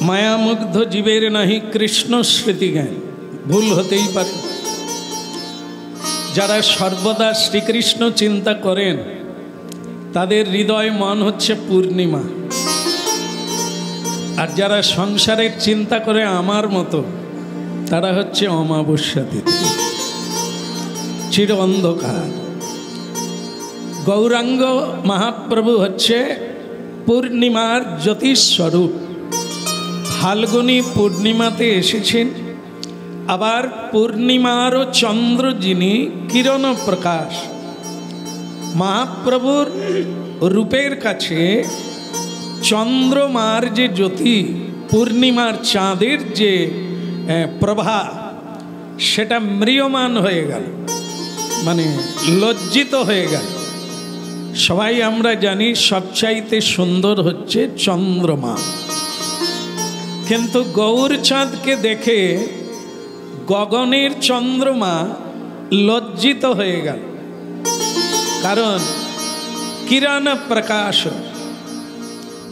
মায়ামুগ্ধ জীবের নাহি কৃষ্ণ স্মৃতি জ্ঞান। ভুল হতেই পারে। যারা সর্বদা শ্রীকৃষ্ণ চিন্তা করেন তাদের হৃদয় মন হচ্ছে পূর্ণিমা, আর যারা সংসারের চিন্তা করে আমার মতো তারা হচ্ছে অমাবস্যা তিথি, চির অন্ধকার। গৌরাঙ্গ মহাপ্রভু হচ্ছে পূর্ণিমার জ্যোতিস্বরূপ। ফাল্গুনী পূর্ণিমাতে এসেছেন, আবার পূর্ণিমারও চন্দ্র যিনি কিরণ প্রকাশ। মহাপ্রভুর রূপের কাছে চন্দ্রমার যে জ্যোতি, পূর্ণিমার চাঁদের যে প্রভা, সেটা ম্রিয়মান হয়ে গেল, মানে লজ্জিত হয়ে গেল। সবাই আমরা জানি সবচাইতে সুন্দর হচ্ছে চন্দ্রমা, কিন্তু গৌর চাঁদকে দেখে গগনের চন্দ্রমা লজ্জিত হয়ে গেল, কারণ কিরণ প্রকাশ।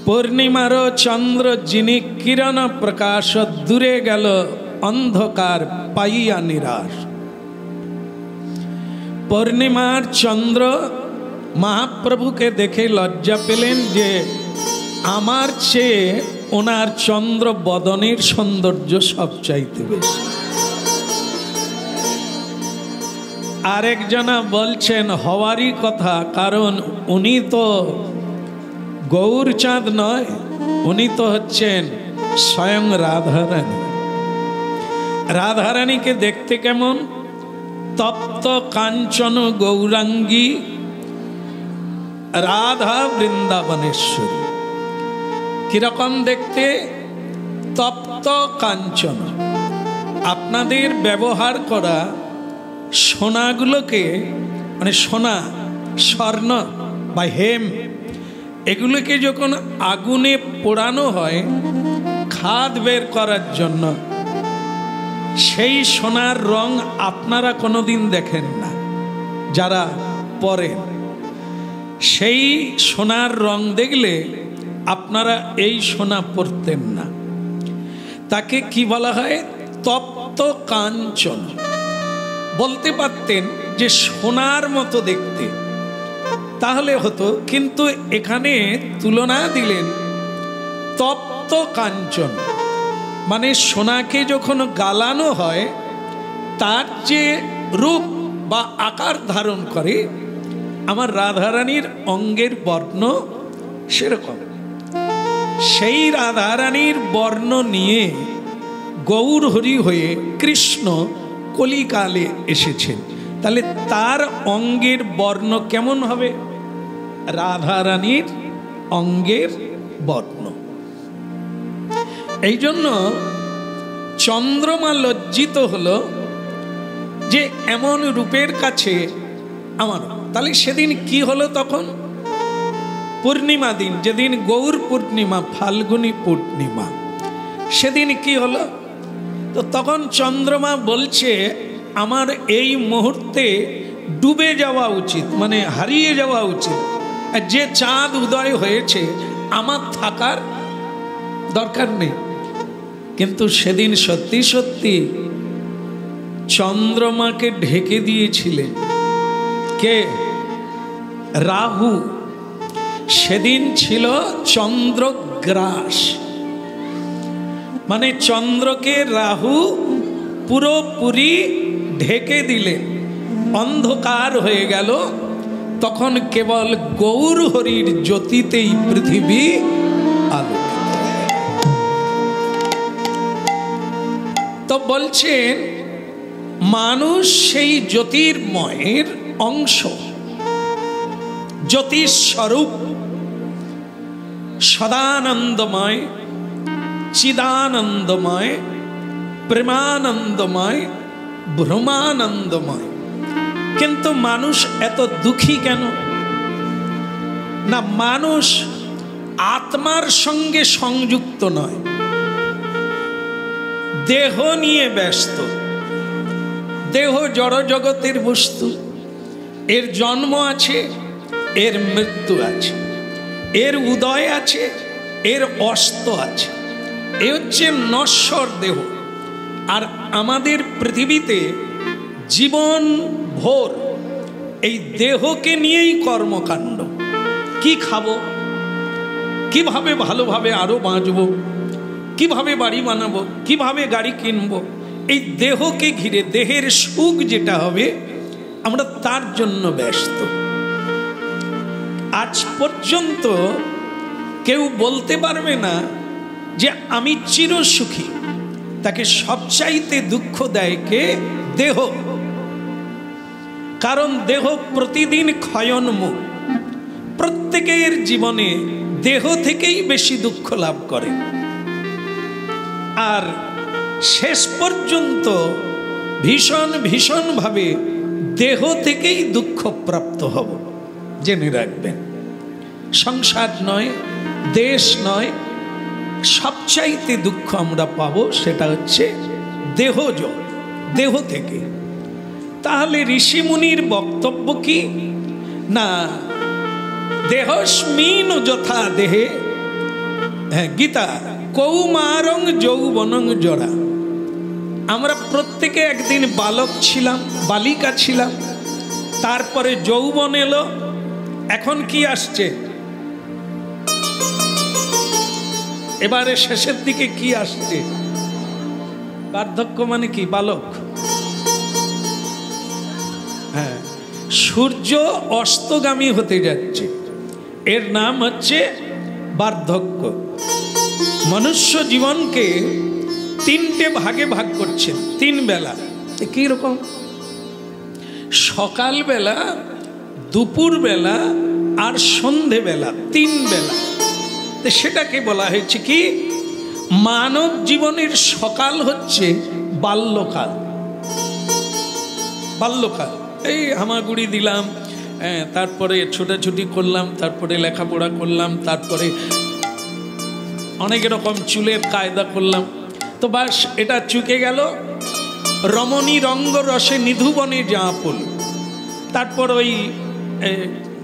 পূর্ণিমারও চন্দ্র যিনি কিরণ প্রকাশ, দূরে গেল অন্ধকার পাইয়া নিরাশ। পূর্ণিমার চন্দ্র মহাপ্রভুকে দেখে লজ্জা পেলেন যে আমার চেয়ে ওনার চন্দ্র বদনের সৌন্দর্য সবচাইতে বেশি। আরেকজনা বলছেন হওয়ারই কথা, কারণ উনি তো গৌর চাঁদ নয়, উনি তো হচ্ছেন স্বয়ং রাধারানী। রাধারানীকে দেখতে কেমন? তপ্ত কাঞ্চন গৌরাঙ্গী রাধা বৃন্দাবনেশ্বরী। কিরকম দেখতে? তপ্ত কাঞ্চন। আপনাদের ব্যবহার করা সোনাগুলোকে, মানে সোনা, স্বর্ণ বা হেম, এগুলোকে যখন আগুনে পোড়ানো হয় খাদ বের করার জন্য, সেই সোনার রং আপনারা কোনোদিন দেখেন না। যারা পরেন সেই সোনার রং দেখলে আপনারা এই সোনা পরতেন না। তাকে কি বলা হয়? তপ্ত কাঞ্চন। বলতে পারতেন যে সোনার মতো দেখতে, তাহলে হতো, কিন্তু এখানে তুলনা দিলেন তপ্ত কাঞ্চন, মানে সোনাকে যখন গালানো হয় তার যে রূপ বা আকার ধারণ করে, আমার রাধারানীর অঙ্গের বর্ণ সেরকম। সেই রাধারানীর বর্ণ নিয়ে গৌর হরি হয়ে কৃষ্ণ কলিকালে এসেছেন, তাহলে তার অঙ্গের বর্ণ কেমন হবে? রাধারানীর অঙ্গের বর্ণ। এই জন্য চন্দ্রমা লজ্জিত হলো যে এমন রূপের কাছে আমার। তাহলে সেদিন কি হলো? তখন পূর্ণিমা দিন, যেদিন গৌর পূর্ণিমা, ফাল্গুনী পূর্ণিমা, সেদিন কি হলো? তো তখন চন্দ্রমা বলছে আমার এই মুহূর্তে ডুবে যাওয়া উচিত, মানে হারিয়ে যাওয়া উচিত। যে চাঁদ উদয় হয়েছে আমার থাকার দরকার নেই। কিন্তু সেদিন সত্যি সত্যি চন্দ্রমাকে ঢেকে দিয়েছিলেন কে? রাহু। সেদিন ছিল চন্দ্রগ্রাস, মানে চন্দ্রকে রাহু পুরোপুরি ঢেকে দিলেন, অন্ধকার হয়ে গেল। তখন কেবল গৌর হরির জ্যোতিতেই পৃথিবী আলোকিত। তো বলছেন মানুষ সেই জ্যোতির্ময়ের অংশ, জ্যোতিস্বরূপ, সদানন্দময়, চিদানন্দময়, প্রেমানন্দময়, ব্রহ্মানন্দময়। কিন্তু মানুষ এত দুঃখী কেন? না, মানুষ আত্মার সঙ্গে সংযুক্ত নয়, দেহ নিয়ে ব্যস্ত। দেহ জড় জগতের বস্তু, এর জন্ম আছে, এর মৃত্যু আছে, এর উদয় আছে, এর অস্ত আছে, এই হচ্ছে নশ্বর দেহ। আর আমাদের পৃথিবীতে জীবন ভোর এই দেহকে নিয়েই কর্মকাণ্ড। কি খাবো, কিভাবে ভালোভাবে আরো বাঁচবো, কিভাবে বাড়ি বানাবো, কিভাবে গাড়ি কিনবো, এই দেহকে ঘিরে দেহের সুখ যেটা হবে আমরা তার জন্য ব্যস্ত। আজ পর্যন্ত কেউ বলতে পারবে না যে আমি চিরসুখী। তাকে সবচাইতে দুঃখ দেয় কে? দেহ। কারণ দেহ প্রতিদিন ক্ষয়োন্মুখ। প্রত্যেকের জীবনে দেহ থেকেই বেশি দুঃখ লাভ করে। আর শেষ পর্যন্ত ভীষণ ভাবে দেহ থেকেই দুঃখ প্রাপ্ত হব। জেনে রাখবেন, সংসার নয়, দেশ নয়, সবচাইতে দুঃখ আমরা পাবো সেটা হচ্ছে দেহজ, দেহ থেকে। তাহলে ঋষিমুনির বক্তব্য কি? না, দেহস্মিন যথা দেহে, গীতা, কৌমারং যৌবনং জরা। আমরা প্রত্যেকে একদিন বালক ছিলাম, বালিকা ছিলাম, তারপরে যৌবন এলো, এখন কি আসছে? এবারে শেষের দিকে কি আসছে? বার্ধক্য মানে কি? বালক। হ্যাঁ, সূর্য অস্তগামী হতে যাচ্ছে, এর নাম হচ্ছে বার্ধক্য। মনুষ্য জীবনকে তিনটে ভাগে ভাগ করছেন, তিন বেলা। কি রকম? সকালবেলা, দুপুরবেলা আর সন্ধেবেলা, তিন বেলা। সেটাকে বলা হয়েছে কি? মানব জীবনের সকাল হচ্ছে বাল্যকাল। বাল্যকাল, এই হামাগুড়ি দিলাম, তারপরে ছোটাছুটি করলাম, তারপরে লেখাপড়া করলাম, তারপরে অনেক রকম চুলের কায়দা করলাম, তো বাস এটা চুকে গেল। রমণী রঙ্গ রসে নিধুবনে যাপল, তারপর ওই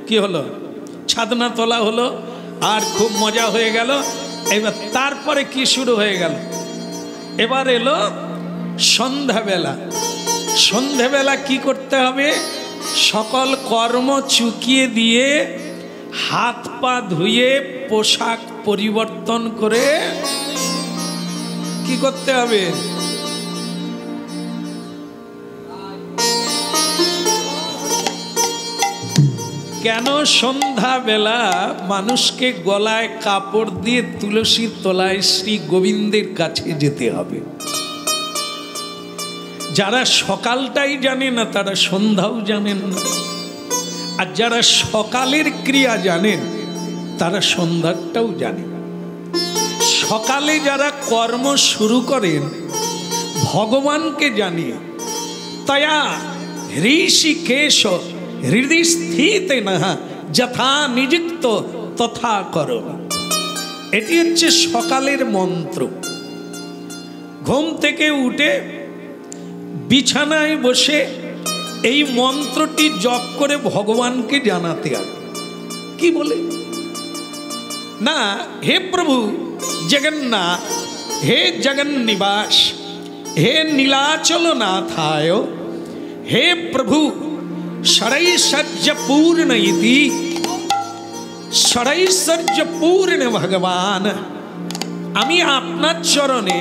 কি হলো, ছাদনা তোলা হলো, আর খুব মজা হয়ে গেল। এবার তারপরে কি শুরু হয়ে গেল? এবার এলো সন্ধ্যাবেলা। সন্ধ্যাবেলা কি করতে হবে? সকল কর্ম চুকিয়ে দিয়ে, হাত পা ধুয়ে, পোশাক পরিবর্তন করে কি করতে হবে? কেন সন্ধ্যাবেলা মানুষকে গলায় কাপড় দিয়ে তুলসীর তলায় শ্রী গোবিন্দের কাছে যেতে হবে? যারা সকালটাই জানে না তারা সন্ধ্যাও জানেন না, আর যারা সকালের ক্রিয়া জানেন তারা সন্ধ্যাটাও জানে। সকালে যারা কর্ম শুরু করেন ভগবানকে জানিয়ে, তয়া ঋষিকেশ হৃদয় স্থিত না যথা নিযুক্ত তথা করো। এটি হচ্ছে সকালের মন্ত্র। ঘুম থেকে উঠে বিছানায় বসে এই মন্ত্রটি জপ করে ভগবানকে জানাতে হবে। কি বলে? না, হে প্রভু জগন্নাথ, হে জগন্নিবাস, হে নীলাচল নাথায়, হে প্রভু ষড়ৈশ্বর্য পূর্ণ ইতি, ষড়ৈশ্বর্য পূর্ণ ভগবান, আমি আপনার চরণে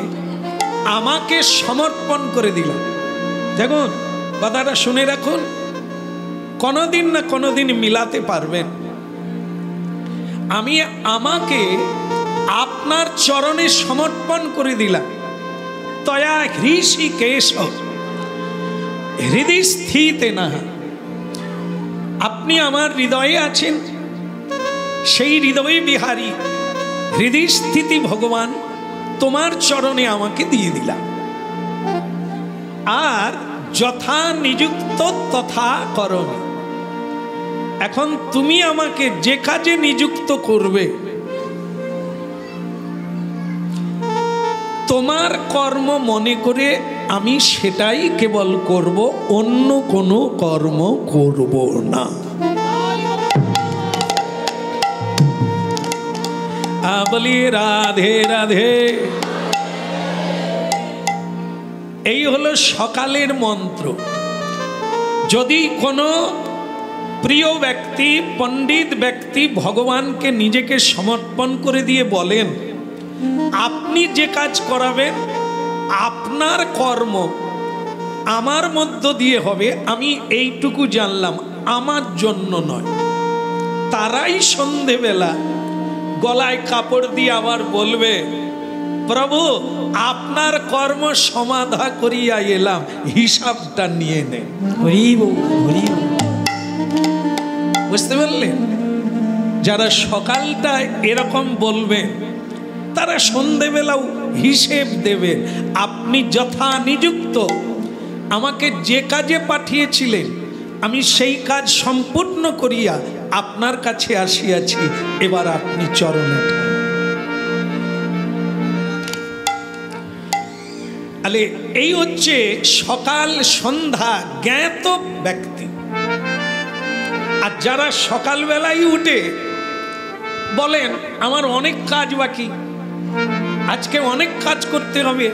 আমাকে সমর্পণ করে দিলাম। দেখুন, কথাটা শুনে রাখুন, কোনোদিন না কোনোদিন মিলাতে পারবেন। আমি আমাকে আপনার চরণে সমর্পণ করে দিলাম। তয়া হৃষিকেশ হৃদয় স্থিত না, আপনি আমার হৃদয়ে আছেন, সেই হৃদয়ে বিহারী হৃদয় স্থিতি ভগবান তোমার চরণে আমাকে দিয়ে দিলাম। আর যথা নিযুক্ত তথা করমি, এখন তুমি আমাকে যে কাজে নিযুক্ত করবে তোমার কর্ম মনে করে আমি সেটাই কেবল করব, অন্য কোনো কর্ম করব না। বলি রাধে রাধে। এই হলো সকালের মন্ত্র। যদি কোনো প্রিয় ব্যক্তি, পণ্ডিত ব্যক্তি ভগবানকে নিজেকে সমর্পণ করে দিয়ে বলেন, আপনি যে কাজ করাবেন আপনার কর্ম আমার মধ্য দিয়ে হবে, আমি এইটুকু জানলাম, আমার জন্য নয়, তারাই সন্ধেবেলা গলায় কাপড় দিয়ে আবার বলবে, প্রভু আপনার কর্ম সমাধা করিয়া এলাম, হিসাবটা নিয়ে নেন। বুঝতে পারলেন? যারা সকালটায় এরকম বলবেন তারা সন্ধেবেলাও হিসেব দেবেন। আপনি যথা নিযুক্ত আমাকে যে কাজে পাঠিয়েছিলেন, আমি সেই কাজ সম্পূর্ণ করিয়া আপনার কাছে আসিয়াছি, এবার আপনি চরণে তাহলে এই হচ্ছে সকাল সন্ধ্যা জ্ঞাত ব্যক্তি। আর যারা সকালবেলায় উঠে বলেন আমার অনেক কাজ বাকি, আজকে অনেক কাজ করতে হবে,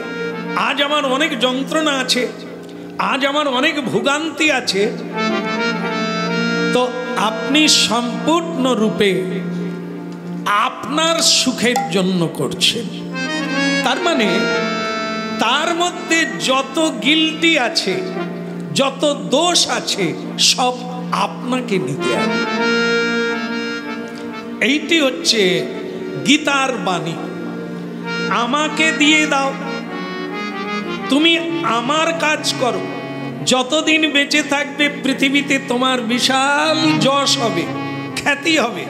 আজ আমার অনেক যন্ত্রণা আছে, আজ আমার অনেক ভোগান্তি আছে, তো আপনি সম্পূর্ণরূপে আপনার সুখের জন্য করছেন। তার মানে তার মধ্যে যত গিল্টি আছে, যত দোষ আছে, সব আপনাকে নিতে হবে। এইটি হচ্ছে গীতার বাণী। আমাকে দিয়ে দাও, তুমি আমার কাজ করো, যতদিন বেঁচে থাকবে পৃথিবীতে তোমার বিশাল যশ হবে, খ্যাতি হবে।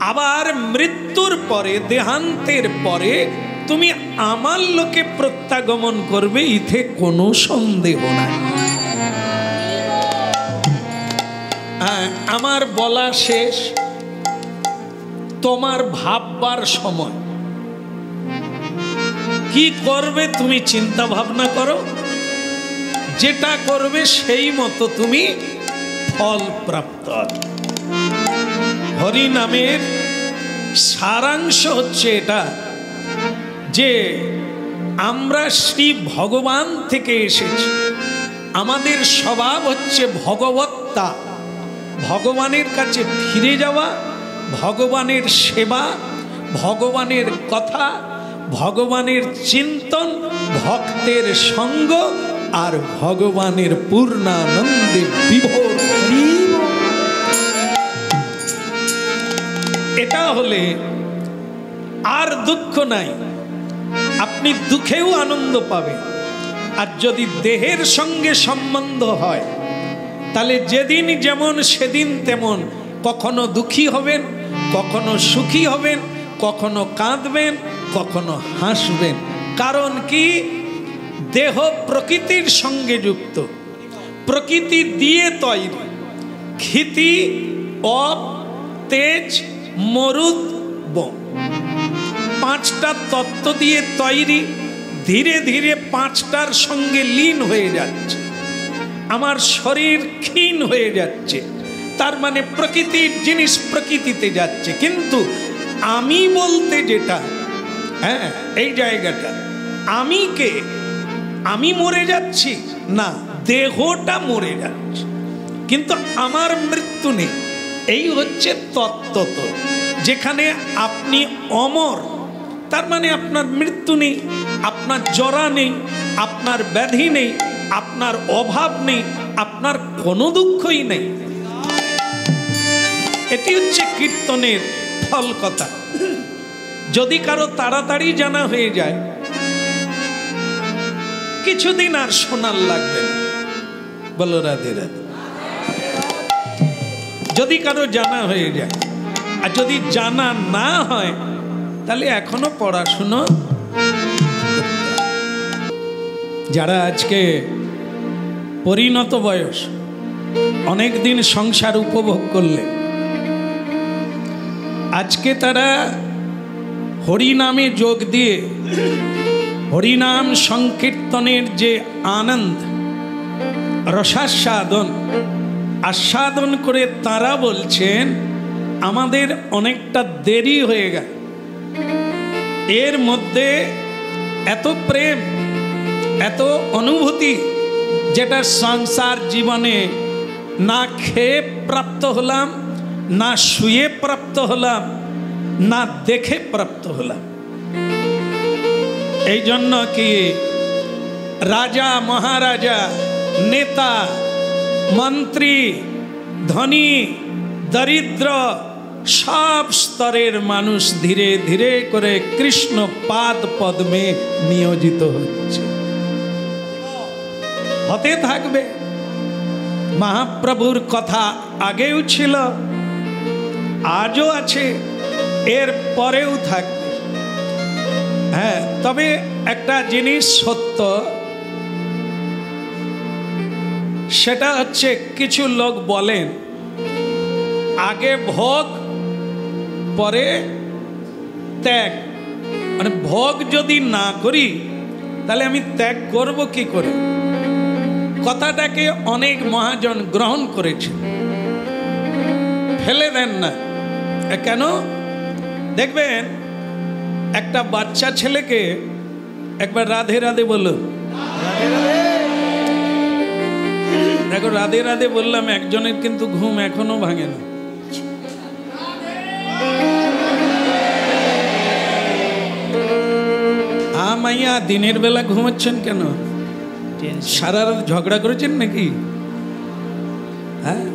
আবার মৃত্যুর পরে, দেহান্তের পরে তুমি আমার লোকে প্রত্যাগমন করবে, ইথে কোনো সন্দেহ নাই। আমার বলা শেষ, তোমার ভাববার সময়। কি করবে তুমি চিন্তা ভাবনা করো, যেটা করবে সেই মতো তুমি ফল প্রাপ্ত হবে। হরি নামের সারাংশ হচ্ছে এটা যে আমরা শ্রী ভগবান থেকে এসেছি, আমাদের স্বভাব হচ্ছে ভগবত্তা, ভগবানের কাছে ফিরে যাওয়া, ভগবানের সেবা, ভগবানের কথা, ভগবানের চিন্তন, ভক্তের সঙ্গ, আর ভগবানের পূর্ণানন্দে বিভোর। এটা হলে আর দুঃখ নাই, আপনি দুঃখেও আনন্দ পাবেন। আর যদি দেহের সঙ্গে সম্বন্ধ হয়, তাহলে যেদিন যেমন সেদিন তেমন, কখনো দুঃখী হবেন, কখনো সুখী হবেন, কখনো কাঁদবেন, কখনো হাসবেন। কারণ কি? দেহ প্রকৃতির সঙ্গে যুক্ত, প্রকৃতি দিয়ে তৈরি। ক্ষিতি, অপ, তেজ, মরুদ, বোম, পাঁচটা তত্ত্ব দিয়ে তৈরি। ধীরে ধীরে পাঁচটার সঙ্গে লীন হয়ে যাচ্ছে, আমার শরীর ক্ষীণ হয়ে যাচ্ছে। তার মানে প্রকৃতির জিনিস প্রকৃতিতে যাচ্ছে, কিন্তু আমি বলতে যেটা, হ্যাঁ এই জায়গাটা, আমি কে? আমি মরে যাচ্ছি না, দেহটা মরে যাচ্ছে, কিন্তু আমার মৃত্যু নেই। এই হচ্ছে তত্ত্ব, যেখানে আপনি অমর। তার মানে আপনার মৃত্যু নেই, আপনার জরা নেই, আপনার ব্যাধি নেই, আপনার অভাব নেই, আপনার কোনো দুঃখই নেই। এটি হচ্ছে কীর্তনের ফল কথা। যদি কারো তাড়াতাড়ি জানা হয়ে যায়, কিছুদিন আর শোনার লাগবে না। বলো রাধে রাধে। যদি কারো জানা হয়ে যায়, আর যদি জানা না হয়, তাহলে এখনো পড়াশুনো। যারা আজকে পরিণত বয়স, অনেক দিন সংসার উপভোগ করলে, আজকে তারা হরিনামে যোগ দিয়ে হরিনাম সংকীর্তনের যে আনন্দ, রসাস্বাদন আস্বাদন করে তারা বলছেন আমাদের অনেকটা দেরি হয়ে গেল। এর মধ্যে এত প্রেম, এত অনুভূতি যেটা সংসার জীবনে না খেয়ে প্রাপ্ত হলাম, না শুয়ে প্রাপ্ত হলাম, না দেখে প্রাপ্ত হলাম। এই জন্য কি রাজা মহারাজা, নেতা মন্ত্রী, ধনী দরিদ্র সব স্তরের মানুষ ধীরে ধীরে করে কৃষ্ণ পাদ পদ্মে নিয়োজিত হচ্ছে, হতে থাকবে। মহাপ্রভুর কথা আগেও ছিল, আজও আছে, এর পরেও থাকবে। হ্যাঁ, তবে একটা জিনিস সত্য, সেটা হচ্ছে কিছু লোক বলেন আগে ভোগ পরে ত্যাগ, মানে ভোগ যদি না করি তাহলে আমি ত্যাগ করব কি করে? কথাটাকে অনেক মহাজন গ্রহণ করেছে, ফেলে দেন না। কেন? দেখবেন একটা বাচ্চা ছেলেকে একবার রাধে রাধে বলল, দেখো রাধে রাধে বললাম, একজনের কিন্তু ঘুম এখনো ভাঙে না। মাইয়া দিনের বেলা ঘুমাচ্ছেন কেন? সারা রাত ঝগড়া করেছেন নাকি? হ্যাঁ,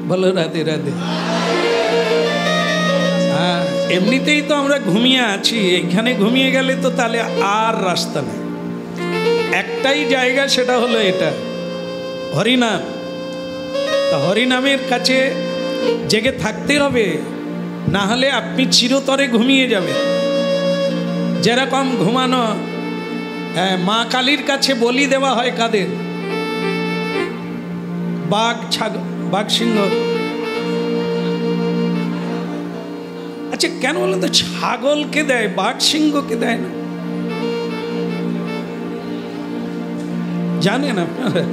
বলো রাধে রাধে। হ্যাঁ, এমনিতেই তো আমরা ঘুমিয়ে আছি, এখানে ঘুমিয়ে গেলে তো তাহলে আর রাস্তা নেই। একটাই জায়গা, সেটা হলো এটা হরিনাম। তা হরিনামের কাছে জেগে থাকতে হবে, না হলে আপনি চিরতরে ঘুমিয়ে যাবেন। যেরকম ঘুমানো, মা কালীর কাছে বলি দেওয়া হয় কাদের? বাঘ, বাঘ, সিংহ। আচ্ছা, কেন বলেন তো ছাগলকে দেয়, বাঘ সিংহকে দেয় না? জানেন আপনারা?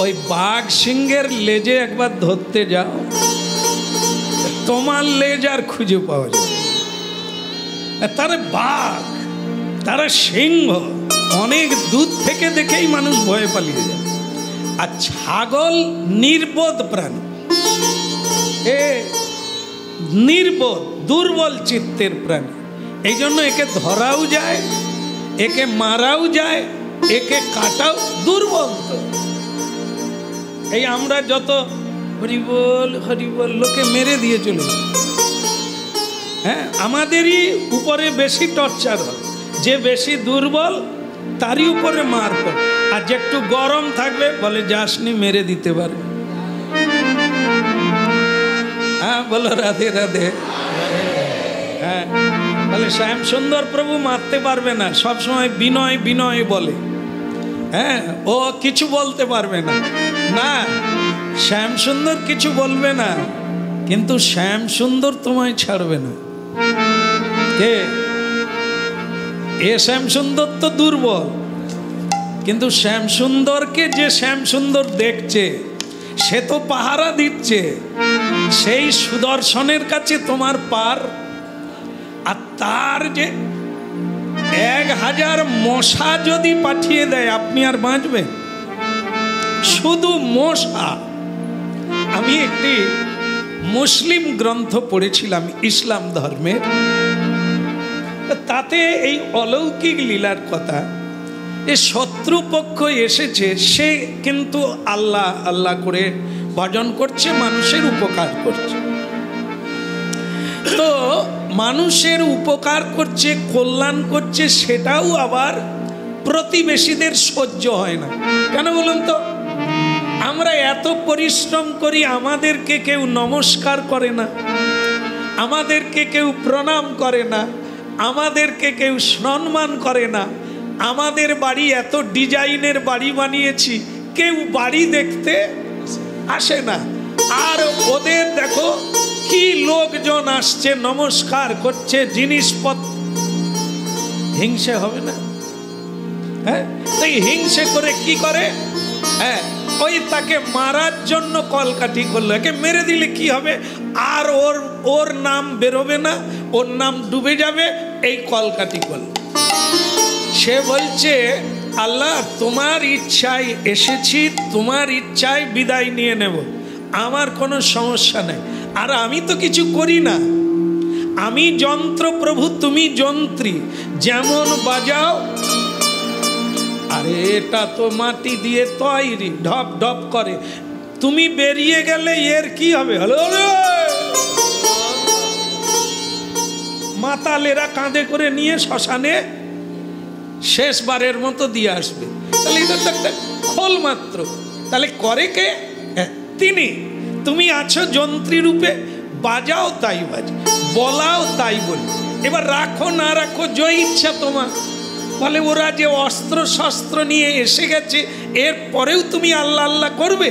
ওই বাঘ সিংহের লেজে একবার ধরতে যাও, তোমার লেজ আর খুঁজে পাওয়া যায়। তারা বাঘ, তারা সিংহ, অনেক দূর থেকে দেখেই মানুষ ভয়ে পালিয়ে যায়। আর ছাগল নির্বোধ প্রাণী, নির্বোধ দুর্বল চিত্তের প্রাণী। এই জন্য একে ধরাও যায়, একে মারাও যায়, একে কাটাও। দুর্বল তো। এই আমরা যত হরিবল হরিবল লোকে মেরে দিয়ে চলে, হ্যাঁ, আমাদেরই উপরে বেশি টর্চার হয়। যে বেশি দুর্বল তারই উপরে মার পড়ে, আর যে একটু গরম থাকবে বলে যাসনি, মেরে দিতে পারে। হ্যাঁ, বলো রাধে রাধে। হ্যাঁ, তাহলে শ্যাম সুন্দর প্রভু মারতে পারবে না, সবসময় বিনয় বিনয় বলে। হ্যাঁ, ও কিছু বলতে পারবে না, না শ্যাম সুন্দর কিছু বলবে না, কিন্তু শ্যাম সুন্দর তোমায় ছাড়বে না। কে? এ শ্যাম সুন্দর তো দুর্বল, কিন্তু শ্যাম সুন্দরকে যে শ্যাম সুন্দর দেখছে সে তো পাহারা দিচ্ছে। সেই সুদর্শনের কাছে তোমার পার। আর তার যে 1000 মশা যদি পাঠিয়ে দেয়, আপনি আর বাঁচবেন? শুধু মশা। আমি একটি মুসলিম গ্রন্থ পড়েছিলাম ইসলাম ধর্মের, তাতে এই অলৌকিক লীলার কথা। যে শত্রুপক্ষ এসেছে, সে কিন্তু আল্লাহ আল্লাহ করে ভজন করছে, মানুষের উপকার করছে। তো মানুষের উপকার করছে, কল্যাণ করছে, সেটাও আবার প্রতিবেশীদের সহ্য হয় না। কেন বলুন তো? আমরা এত পরিশ্রম করি, আমাদেরকে কেউ নমস্কার করে না, আমাদেরকে কেউ প্রণাম করে না, আমাদেরকে কেউ সম্মান করে না। আমাদের বাড়ি এত ডিজাইনের বাড়ি বানিয়েছি, কেউ বাড়ি দেখতে আসে না। আর ওদের দেখো কি লোকজন আসছে, নমস্কার করছে, জিনিসপত্র। হিংসে হবে না? হ্যাঁ, তাই হিংসে করে কি করে? হ্যাঁ, ওই তাকে মারার জন্য কলকাঠি করলো। একে মেরে দিলে কি হবে? আর ওর নাম বেরোবে না, ওর নাম ডুবে যাবে, এই কলকাঠি করলো। সে বলছে আল্লাহ তোমার ইচ্ছায় এসেছি, তোমার ইচ্ছায় বিদায় নিয়ে নেব, আমার কোনো সমস্যা নেই। আর আমি তো কিছু করি না, আমি যন্ত্র প্রভু, তুমি যন্ত্রী, যেমন বাজাও। আরে এটা তো মাটি দিয়ে তৈরি, ঢপ ঢপ করে, তুমি বেরিয়ে গেলে এর কি হবে? হলো মাতালেরা কাঁধে করে নিয়ে শ্মশানে শেষবারের মতো দিয়ে আসবে। তাহলে এটা তো একটা খোল মাত্র। তাহলে করে কে? তিনি। তুমি আছো যন্ত্রী রূপে, বাজাও তাই বাজে, বলাও তাই বলি। এবার রাখো না রাখো জয় ইচ্ছা তোমার। বলে ওরা যে অস্ত্র শস্ত্র নিয়ে এসে গেছে, এর পরেও তুমি আল্লাহ আল্লাহ করবে?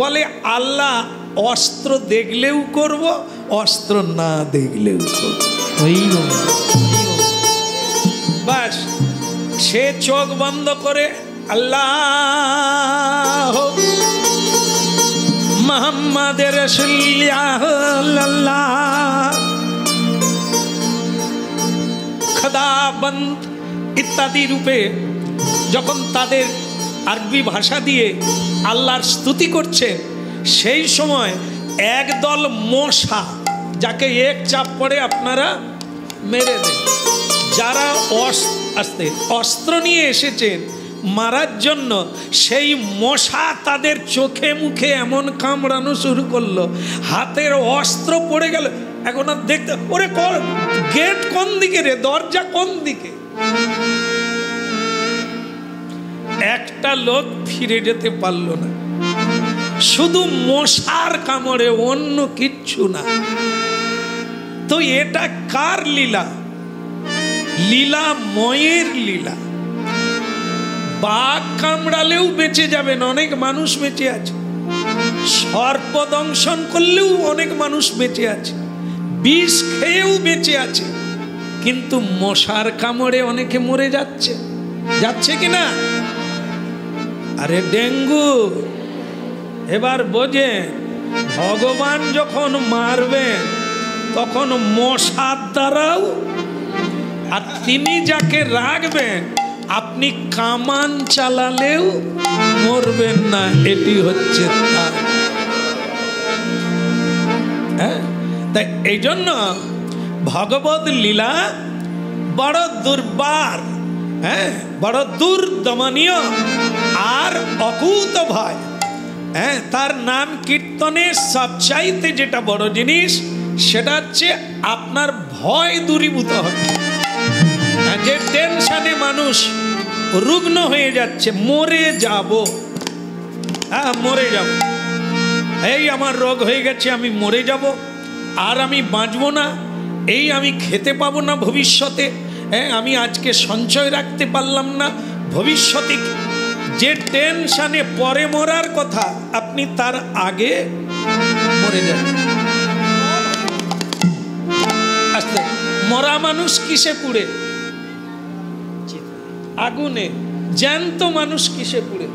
বলে আল্লাহ অস্ত্র দেখলেও করব, অস্ত্র না দেখলেও করব। বাস সে চোখ বন্ধ করে আল্লাহ মুহাম্মাদের রাসূলুল্লাহ খোদাবন্দ ইত্যাদি রূপে যখন তাদের আরবি ভাষা দিয়ে আল্লাহর স্তুতি করছে, সেই সময় একদল মশা, যাকে এক চাপ পড়ে আপনারা মেরে দেন, যারা অস্ত্র নিয়ে এসেছেন মারার জন্য, সেই মশা তাদের চোখে মুখে এমন কামড়ানো শুরু করলো, হাতের অস্ত্র পড়ে গেল। এখন আর দেখতে, ওরে গেট কোন দিকে রে, দরজা কোন দিকে? একটা লোক ফিরে যেতে পারলো না, শুধু মশার কামড়ে, অন্য কিচ্ছু না। তো এটা কার লীলা? লীলাময়ের লীলা। বাঘ কামড়ালেও বেঁচে যাবেন, অনেক মানুষ বেঁচে আছে। সর্প দংশন করলেও অনেক মানুষ বেঁচে আছে, বিষ খেয়েও বেঁচে আছে। কিন্তু মশার কামড়ে অনেকে মরে যাচ্ছে, যাচ্ছে কিনা? আরে ডেঙ্গু, এবার বোঝেন, ভগবান যখন মারবেন তখন মশার দ্বারাও, আর তিনি যাকে রাখবেন, আপনি কামান চালালেও মরবেন না। এটি হচ্ছে তার। হ্যাঁ, তাই এই জন্য ভগবত লীলা বড় দুর্বার, হ্যাঁ, বড় দুর্দমনীয় আর অকুত ভয়। হ্যাঁ, তার নাম কীর্তনের সবচাইতে যেটা বড় জিনিস, সেটা হচ্ছে আপনার ভয় দূরীভূত হবে। যে টেনশনে মানুষ রুগ্ন হয়ে যাচ্ছে, মরে যাব, হ্যাঁ মরে যাব, এই আমার রোগ হয়ে গেছে, আমি মরে যাব, আর আমি বাঁচবো না, এই আমি খেতে পাবো না ভবিষ্যতে, হ্যাঁ আমি আজকে সঞ্চয় রাখতে পারলাম না, ভবিষ্যতে যে টেনশনে পরে মরার কথা, আপনি তার আগে মরে যাবেন। আস্তে মরা মানুষ কিসে পুড়ে? আগুনে। জ্যান্ত মানুষ কিসে পুড়ে?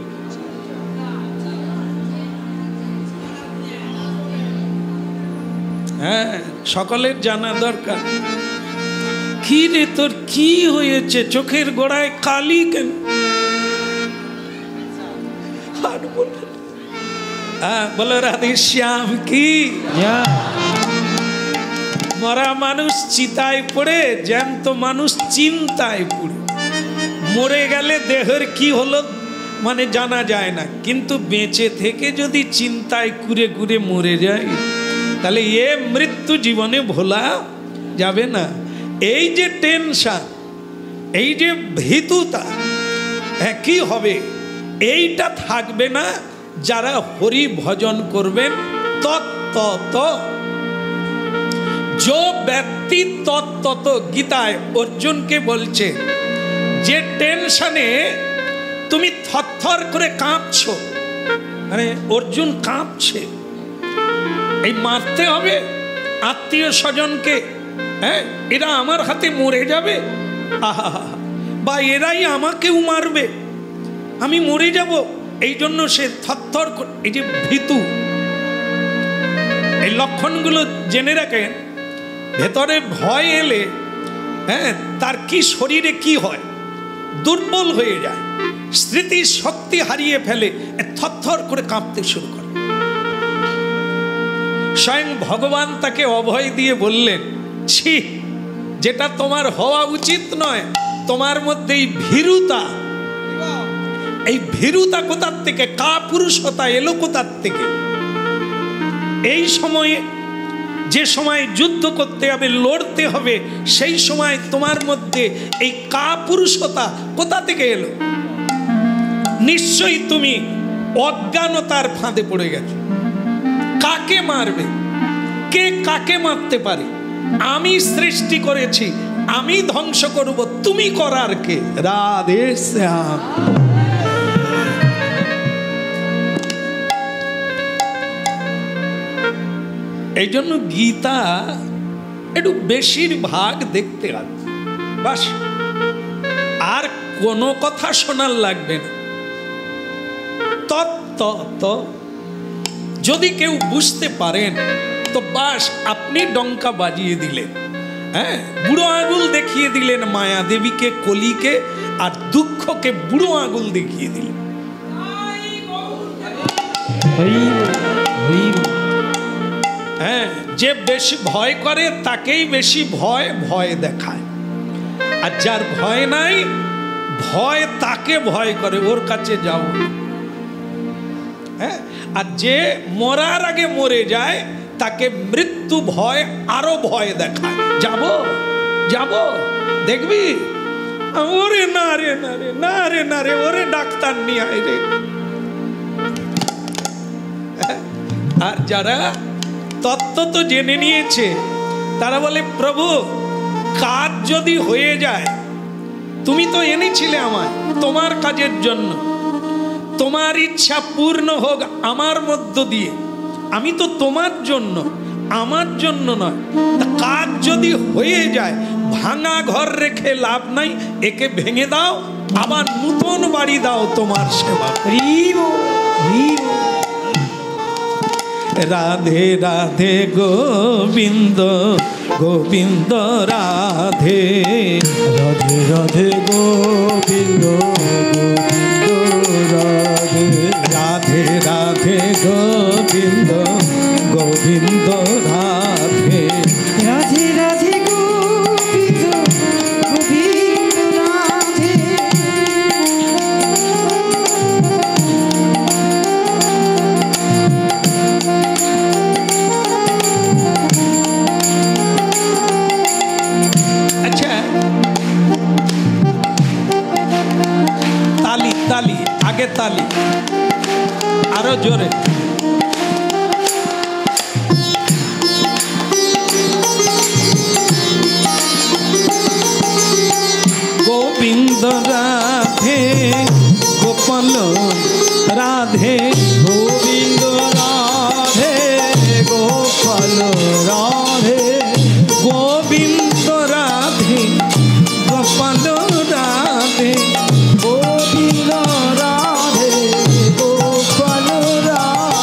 হ্যাঁ, সকলের জানা দরকার। কি রে তোর কি হয়েছে? চোখের গোড়ায় কালি কেন? বলো রাধে শ্যাম কি? মরা মানুষ চিতায় পড়ে, জ্যান্ত মানুষ চিন্তায় পড়ে। মরে গেলে দেহের কি হলো মানে জানা যায় না, কিন্তু বেঁচে থেকে যদি চিন্তায় ঘুরে ঘুরে মরে যায়, তাহলে এ মৃত্যু জীবনে ভোলা যাবে না। এই যে টেনশন, এই যে ভীতুতা, হ্যাঁ কি হবে, এইটা থাকবে না যারা হরি ভজন করবেন। তত্ত্বত जो ব্যক্তি তত্ত্বত, গীতায় অর্জুনকে বলছে, যে টেনশনে তুমি থরথর করে কাঁপছো, মানে অর্জুন কাঁপছে, এই মারতে হবে আত্মীয় স্বজনকে, হ্যাঁ এরা আমার হাতে মরে যাবে, আহা, বা এরাই আমাকেও মারবে, আমি মরে যাব, এই জন্য সে থরথর, এই যে ভীতু, এই লক্ষণগুলো জেনে রাখেন। ভেতরে ভয় এলে, হ্যাঁ তার কি শরীরে কি হয়, দুর্বল হয়ে যায়, স্মৃতির শক্তি হারিয়ে ফেলে, থরথর করে কাঁপতে শুরু করে। স্বয়ং ভগবান তাকে অভয় দিয়ে বললেন, ছি, যেটা তোমার হওয়া উচিত নয়, তোমার মধ্যে এই ভীরুতা, এই ভীরুতা কোথার থেকে, কাপুরুষতা এলো কোথার থেকে? এই সময়ে, যে সময় যুদ্ধ করতে হবে, লড়তে হবে, সেই সময় তোমার মধ্যে এই কাপুরুষতা কোথা থেকে এলো? নিশ্চয়ই তুমি অজ্ঞানতার ফাঁদে পড়ে গেছো। কাকে মারবে? কে কাকে মারতে পারে? আমি সৃষ্টি করেছি, আমি ধ্বংস করব, তুমি করার কে? রাধে শ্যাম। এই জন্য গীতা একটু বেশিরভাগ দেখতে হবে, বাস, আর কোনো কথা শোনার লাগবে না। তত্ত্ব যদি কেউ বুঝতে পারেন তো বাস, আপনি ডঙ্কা বাজিয়ে দিলেন, হ্যাঁ, বুড়ো আঙুল দেখিয়ে দিলেন মায়া দেবীকে, কলিকে, আর দুঃখকে বুড়ো আঙুল দেখিয়ে দিলেন। হ্যাঁ, যে বেশি ভয় করে তাকেই বেশি ভয় দেখায়, আর যার ভয় নাই, ভয় তাকে ভয় করে, ওর কাছে যাও। হ্যাঁ, আর যে মরার আগে মরে যায় তাকে মৃত্যু ভয় আরো ভয় দেখায়, যাব যাব দেখবি, ওরে না রে না রে না রে না রে, ওরে ডাক্তার নিয়ে আয় রে। আর যারা তত্ত্ব তো জেনে নিয়েছে, তারা বলে, প্রভু, কাজ যদি হয়ে যায়, তুমি তো এনেছিলে আমায় তোমার কাজের জন্য, তোমার ইচ্ছা পূর্ণ হোক আমার মধ্য দিয়ে, আমি তো তোমার জন্য, আমার জন্য নয়। কাজ যদি হয়ে যায়, ভাঙা ঘর রেখে লাভ নাই, একে ভেঙে দাও, আবার নতুন বাড়ি দাও, তোমার সেবা। রাধে রাধে গোবিন্দ গোবিন্দ রাধে, রাধে রাধে গোবিন্দ গোবিন্দ রাধে, রাধে রাধে গোবিন্দ গোবিন্দ রাধে, রাধে রাধে গোবিন্দ গোবিন্দ রাধে। আচ্ছা, তালি তালি, আগে তালি, আরো জোরে। গোবিন্দ রাধে গোপাল রাধে, গোবিন্দ রাধে গোপাল রাধে, গোবিন্দ রাধে গোপাল রাধে, গোবিন্দ রাধে গোপাল রাধে,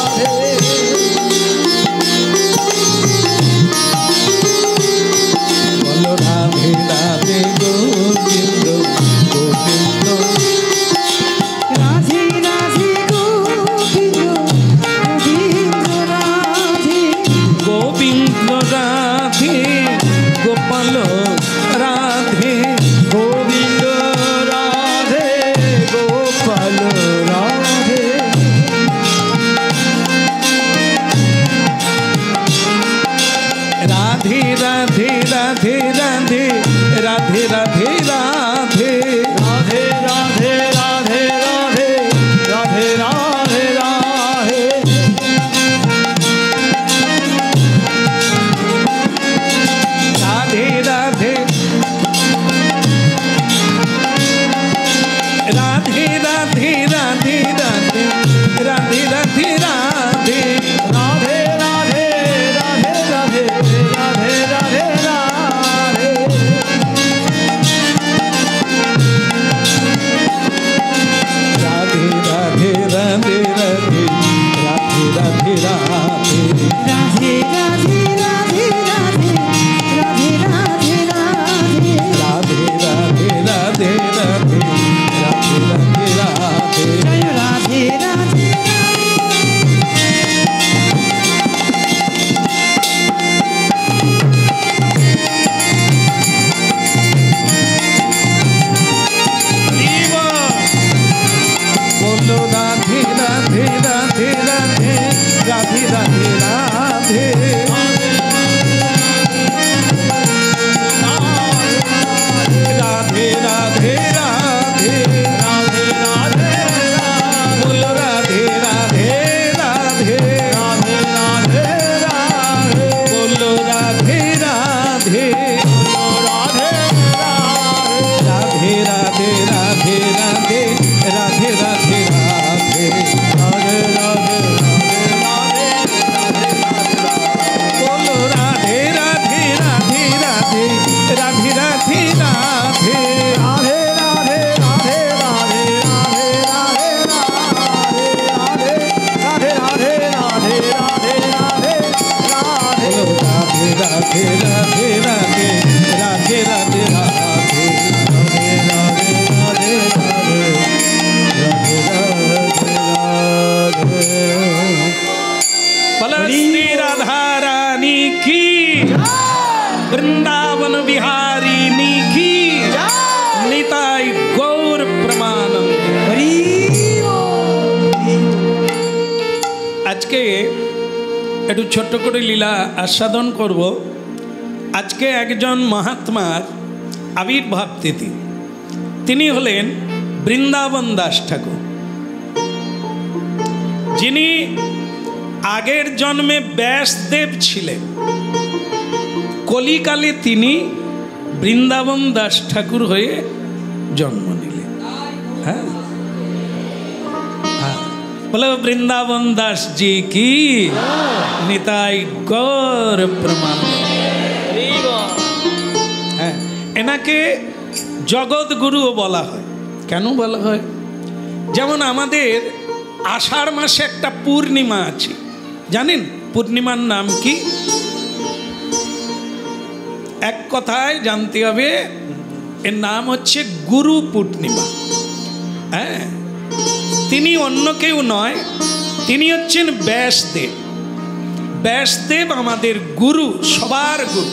আজকে একটু ছোট্ট করে লীলা আস্বাদন করব। আজকে একজন মহাত্মার আবির্ভাব তিথি। তিনি হলেন বৃন্দাবন দাস ঠাকুর, যিনি আগের জন্মে ব্যাসদেব ছিলেন। কলিকালে তিনি বৃন্দাবন দাস ঠাকুর হয়ে জন্ম নিলেন। হ্যাঁ, বলো বৃন্দাবন দাস জি কি নিতাই গৌর প্রমাণ। হ্যাঁ, এনাকে জগৎ গুরুও বলা হয়। কেন বলা হয়? যেমন আমাদের আষাঢ় মাসে একটা পূর্ণিমা আছে, জানেন পূর্ণিমার নাম কি? এক কথায় জানতে হবে, এর নাম হচ্ছে গুরু পূর্ণিমা। হ্যাঁ, তিনি অন্য কেউ নয়, তিনি হচ্ছেন ব্যাসদেব। ব্যাসদেব আমাদের গুরু, সবার গুরু।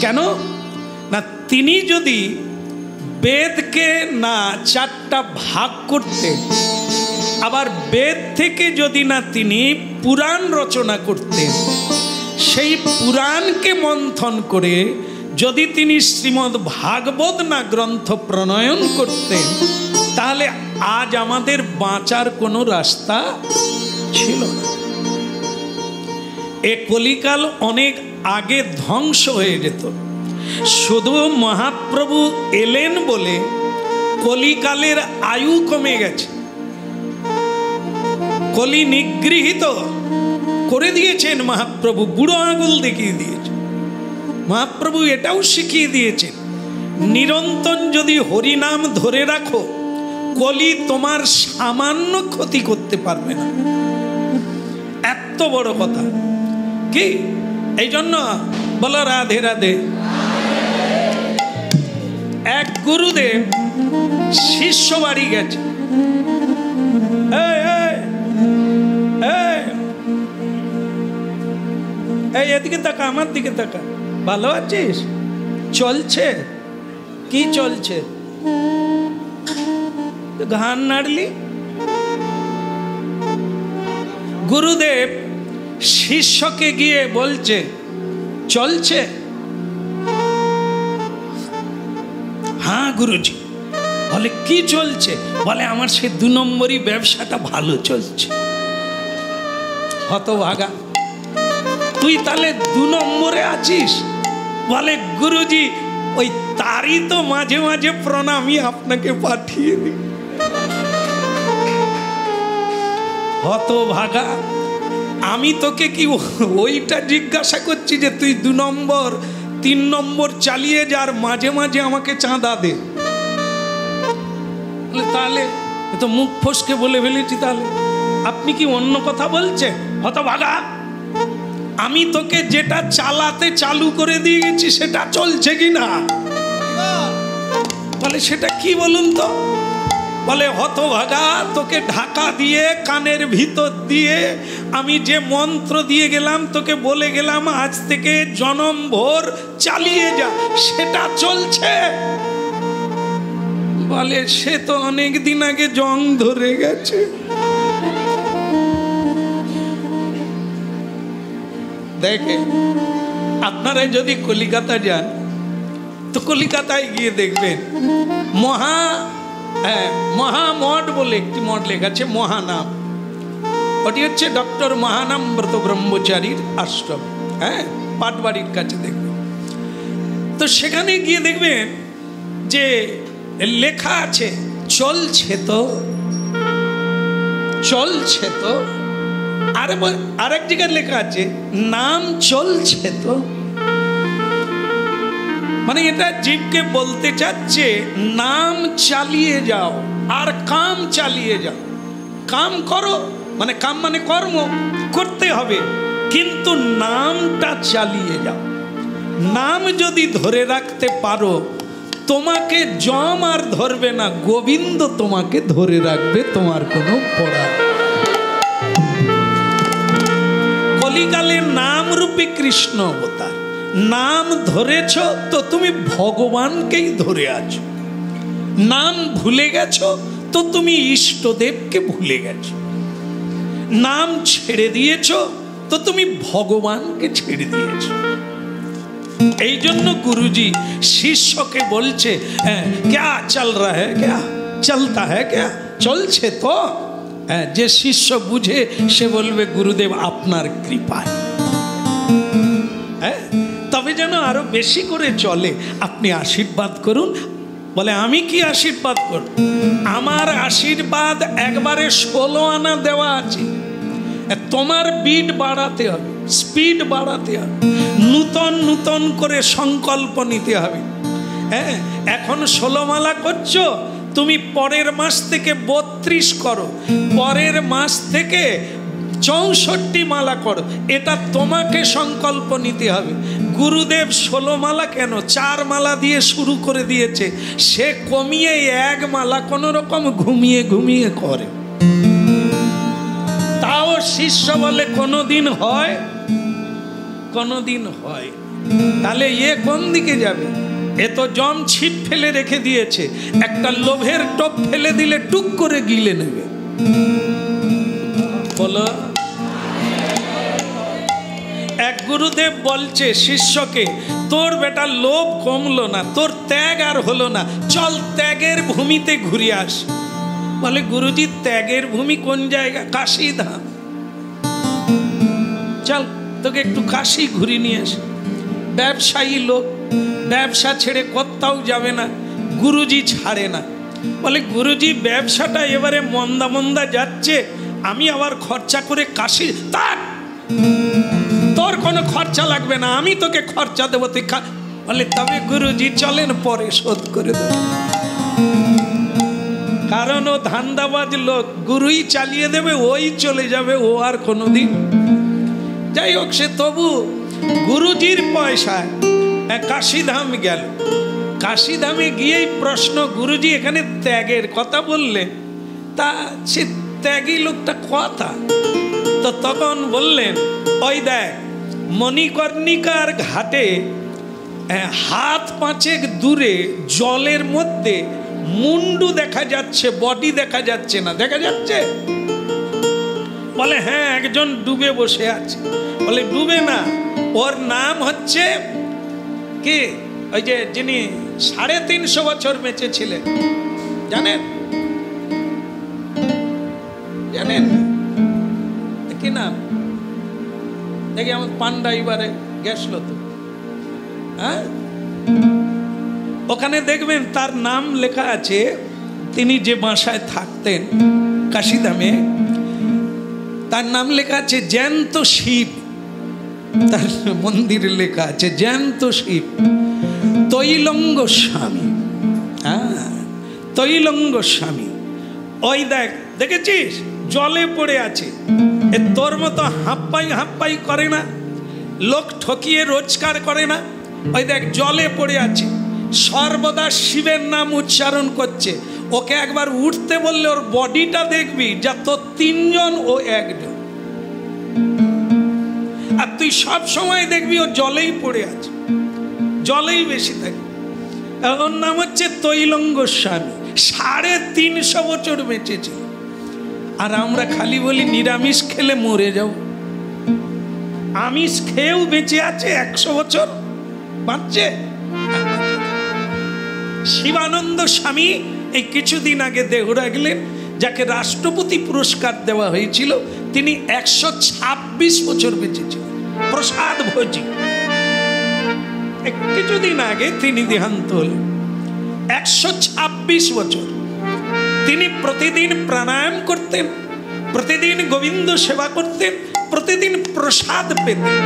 কেন না, তিনি যদি বেদকে না চারটা ভাগ করতেন, আবার বেদ থেকে যদি না তিনি পুরাণ রচনা করতেন, সেই পুরাণকে মন্থন করে যদি তিনি শ্রীমদ্ ভাগবত না গ্রন্থ প্রণয়ন করতেন, তাহলে আজ আমাদের বাঁচার কোনো রাস্তা ছিল না। এ কলিকাল অনেক আগে ধ্বংস হয়ে যেত। শুধু মহাপ্রভু এলেন বলে কলিকালের আয়ু কমে গেছে। কলি নিগৃহীত করে দিয়েছেন মহাপ্রভু, বুড়ো আঙুল দেখিয়ে দিয়েছেন। মহাপ্রভু এটাও শিখিয়ে দিয়েছেন, নিরন্তর যদি হরিনাম ধরে রাখো, কলি তোমার সামান্য ক্ষতি করতে পারবে না। এত বড় কথা কি? এই জন্য বলো রাধে রাধে। এক গুরুদেব শিষ্য বাড়ি গেছে। এই এদিকে তাকা, আমার দিকে তাকা। ভালো আছিস? চলছে? কি চলছে? ঘান নাড়লি? গুরুদেব শিষ্যকে গিয়ে বলছে চলছে? হ্যাঁ গুরুজি। বলে কি চলছে? বলে আমার সে 2 নম্বরই ব্যবসাটা ভালো চলছে। হতভাগা, তুই তাহলে 2 নম্বরে আছিস? বলে গুরুজি ওই তারই তো মাঝে মাঝে প্রণামী আপনাকে পাঠিয়ে দিই। হতভাগা, আমি তোকে কি ওইটা জিজ্ঞাসা করছি যে তুই 2 নম্বর 3 নম্বর চালিয়ে যার মাঝে মাঝে আমাকে চাঁদা দে। তাহলে তো মুখ ফসকে বলে ফেলেছি, তাহলে আপনি কি অন্য কথা বলছেন? হতভাগা, আমি তোকে যেটা চালাতে চালু করে দিয়েছি সেটা চলছে কি না? বলে সেটা কি বলুন তো? বলে হতভাগা, তোকে ঢাকা দিয়ে কানের ভিতর দিয়ে আমি যে মন্ত্র দিয়ে গেলাম, তোকে বলে গেলাম আজ থেকে জনম ভোর চালিয়ে যা, সেটা চলছে? বলে সে তো অনেক দিন আগে জং ধরে গেছে। দেখে আপনারা যদি কলিকাতা যান তো কলিকাতায় গিয়ে দেখবেন মহামঠ বলে একটি মঠ লেখা আছে, মহানাম। ওটি হচ্ছে ডক্টর মহানাম ব্রত ব্রহ্মচারীর আশ্রম। হ্যাঁ, পাটবাড়ির কাছে দেখবেন। তো সেখানে গিয়ে দেখবেন যে লেখা আছে চলছে তো, চলছে তো। আরেক জায়গায় লেখা আছে নাম চলছে তো। মানে এটা জীবকে বলতে চাচ্ছে নাম চালিয়ে যাও আর কাম চালিয়ে যাও। কাম করো, মানে কাম মানে কর্ম করতে হবে, কিন্তু নামটা চালিয়ে যাও। নাম যদি ধরে রাখতে পারো, তোমাকে জম আর ধরবে না, গোবিন্দ তোমাকে ধরে রাখবে, তোমার কোনো পড়া। কলিকালে নাম রূপী কৃষ্ণ অবতার। নাম ধরেছ তো তুমি ভগবানকেই ধরে আছো। নাম ভুলে গেছো তো তুমি ইষ্টদেবকে ভুলে গেছো। নাম ছেড়ে দিয়েছো তো তুমি ভগবানকে ছেড়ে দিয়েছো। এই জন্য গুরুজি শিষ্যকে বলছে, ক্যা চল রা হ্যায়, ক্যা চলতা হ্যায়, ক্যা চলছে তো। যে শিষ্য বুঝে সে বলবে গুরুদেব আপনার কৃপায়, তবে যেন আরো বেশি করে চলে, আপনি আশীর্বাদ করুন। বলে আমি কি আশীর্বাদ করব? আমার আশীর্বাদ একবারে 16 আনা দেওয়া আছে, তোমার বিট বাড়াতে হবে, স্পিড বাড়াতে হবে, নূতন নূতন করে সংকল্প নিতে হবে। এখন 16 মালা করছো, তুমি পরের মাস থেকে 32 করো, পরের মাস থেকে 64 মালা করো, এটা তোমাকে সংকল্প নিতে হবে। গুরুদেব 16 মালা কেন, 4 মালা দিয়ে শুরু করে দিয়েছে, সে কমিয়ে 1 মালা কোনো রকম ঘুমিয়ে ঘুমিয়ে করে। তাও শিষ্য বলে কোনোদিন হয়, কোনোদিন হয়। তাহলে কোন দিকে যাবে? এ তো জম ছিট ফেলে রেখে দিয়েছে, একটা লোভের টোপ ফেলে দিলে টুক করে গিলে নেবে। বলো। এক গুরুদেব বলছে শিষ্যকে, তোর বেটা লোভ কমলো না, তোর ত্যাগ আর হলো না, চল ত্যাগের ভূমিতে ঘুরে আস। বলে গুরুজি ত্যাগের ভূমি কোন জায়গা? কাশী ধাম। চল তোকে একটু কাশী ঘুরে নিয়ে আস। ব্যবসায়ী লোক, ব্যবসা ছেড়ে কোথাও যাবে না, গুরুজি ছাড়ে না। বলে গুরুজি ব্যবসাটা এবারে মন্দা মন্দা যাচ্ছে, আমি আবার খরচা করে কাশী, তার তোর কোনো খরচা লাগবে না, আমি তোকে খরচা দেবো, তুই খা। বলে তবে গুরুজি চলেন পরে শোধ করে দেবো। কারণ ও ধান্দাবাজ লোক, গুরুই চালিয়ে দেবে, ওই চলে যাবে, ও আর কোনোদিন। যাই হোক, সে তবু গুরুজির পয়সায় কাশীধাম গেল। কাশীধামে গিয়েই প্রশ্ন, গুরুজি এখানে ত্যাগের কথা বললেন, তা সে ত্যাগী লোকটা কথা। তো তখন বললেন, ওই দেখ মণিকর্ণিকার ঘাটে হাত 5 দূরে জলের মধ্যে মুন্ডু দেখা যাচ্ছে, বডি দেখা যাচ্ছে না, দেখা যাচ্ছে? বলে হ্যাঁ, একজন ডুবে বসে আছে। বলে ডুবে না, ওর নাম হচ্ছে কি, ওই যে যিনি 350 বছর বেঁচে ছিলেন, জানেন? জানেন কি নাম? দেখি আমার পান্ডা এবারে গেছিল তো, হ্যাঁ ওখানে দেখবেন তার নাম লেখা আছে। তিনি যে বাসায় থাকতেন কাশীধামে, তার নাম লেখা আছে জ্যান্ত শিব। তার মন্দিরে লেখা আছে জ্যান্ত শিব, তৈলঙ্গ স্বামী। হ্যাঁ, তৈলঙ্গ স্বামী। ওই দেখ, দেখেছিস জলে পড়ে আছে। তোর মতো হাপ্পাই হাপ্পাই করে না, লোক ঠকিয়ে রোজগার করে না। ওই দেখ জলে পড়ে আছে, সর্বদা শিবের নাম উচ্চারণ করছে। ওকে একবার উঠতে বললে ওর বডিটা দেখবি, যা তোর 3 জন ও 1 জন, আর তুই সব সময় দেখবি ও জলেই পড়ে আছে, জলেই বেশি থাকে। ওর নাম হচ্ছে তৈলঙ্গ স্বামী। 350 বছর বেঁচেছিল। আর আমরা খালি বলি নিরামিষ খেলে মরে যাও, আমিষ খেয়েও বেঁচে আছে, 100 বছর বাঁচছে। শিবানন্দ স্বামী এই কিছুদিন আগে দেহরা গেলেন, যাকে রাষ্ট্রপতি পুরস্কার দেওয়া হয়েছিল। তিনি 126 বছর বেঁচেছিলেন, প্রসাদ ভোজি। কিছুদিন আগে তিনি দেহান্ত হলেন। 126 বছর তিনি প্রতিদিন প্রাণায়াম করতেন, প্রতিদিন গোবিন্দ সেবা করতেন, প্রতিদিন প্রসাদ পেতেন।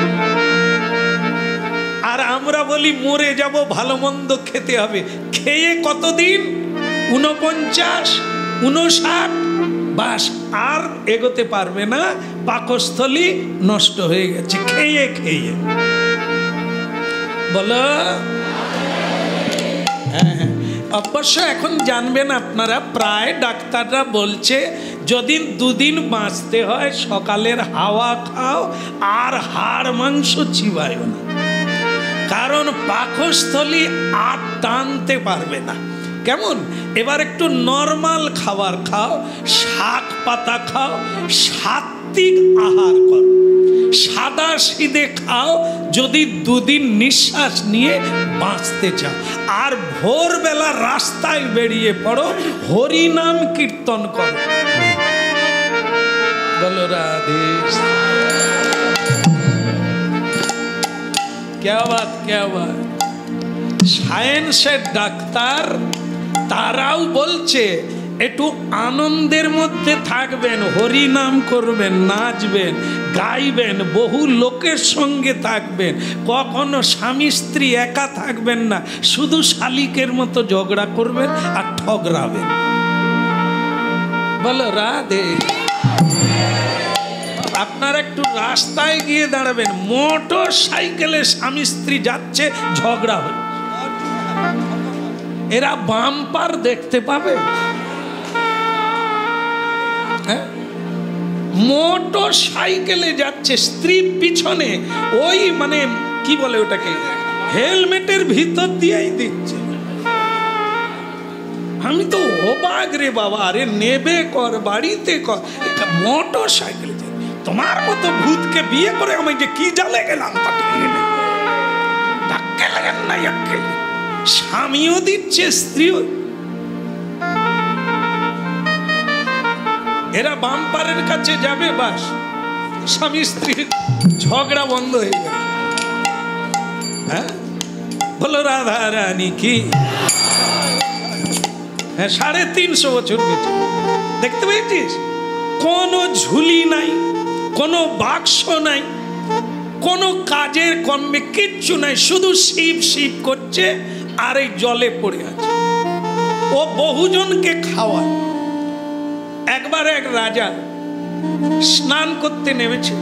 আর আমরা বলি মরে যাব, ভালো মন্দ খেতে হবে। খেয়ে কতদিন? 49, 59, বাস আর এগোতে পারবে না, পাকস্থলী নষ্ট হয়ে গেছে খেয়ে খেয়ে। বলো। হ্যাঁ, অবশ্য এখন জানবেন আপনারা, প্রায় ডাক্তাররা বলছে যদি 2 দিন বাঁচতে হয়, সকালের হাওয়া খাও আর হাড় মাংস চিবায়ও না, কারণ পাকস্থলী আর টানতে পারবে না। কেমন? এবার একটু নরমাল খাবার খাও, শাক পাতা খাও, 7 সাত্বিক আহার করো, সাদা সিধে খাও যদি দুদিন নিঃশ্বাস নিয়ে বাঁচতে চাও। আর ভোরবেলা রাস্তায় বেরিয়ে পড়ো, হরি নাম কীর্তন করো। বলো রাধে। क्या बात, क्या बात। সায়েন্সের ডাক্তার তারাও বলছে একটু আনন্দের মধ্যে থাকবেন, হরি নাম করবেন, নাচবেন, গাইবেন, বহু লোকের সঙ্গে থাকবেন, কখনো স্বামী স্ত্রী একা থাকবেন না, শুধু শালিকের মতো ঝগড়া করবেন আর ঠগরাবেন। বলো রাধে। আপনারা একটু রাস্তায় গিয়ে দাঁড়াবেন, মোটর সাইকেলে স্বামী স্ত্রী যাচ্ছে, ঝগড়া হচ্ছে, এরা বাম্পার দেখতে পাবে? মোটর সাইকেলে যাচ্ছে, স্ত্রী পিছনে ওই মানে কি বলে ওটাকে, হেলমেটের ভিতর দিয়েই দিচ্ছে। আমি তো অবাক রে বাবা, আরে নেবে কর, বাড়িতে কর, মোটর সাইকেলে। তোমার মতো ভূতকে বিয়ে করে আমি যে কি জালে গেলাম, স্বামীও দিচ্ছে, স্ত্রীও। এরা বাম্পারের কাছে যাবে, বাস স্বামী স্ত্রীর ঝগড়া বন্ধ হয়ে যাবে। হ্যাঁ বলো রাধা রানী কি। হ্যাঁ, 350 বছর গেছে, দেখতে পেয়েছিস? কোনো ঝুলি নাই, কোনো বাক্স নাই, কোনো কাজের কর্মে কিচ্ছু নাই, শুধু শিব শিব করছে আর এই জলে পড়ে আছে। ও বহুজনকে খাওয়ায়। একবার এক রাজা স্নান করতে নেমেছে,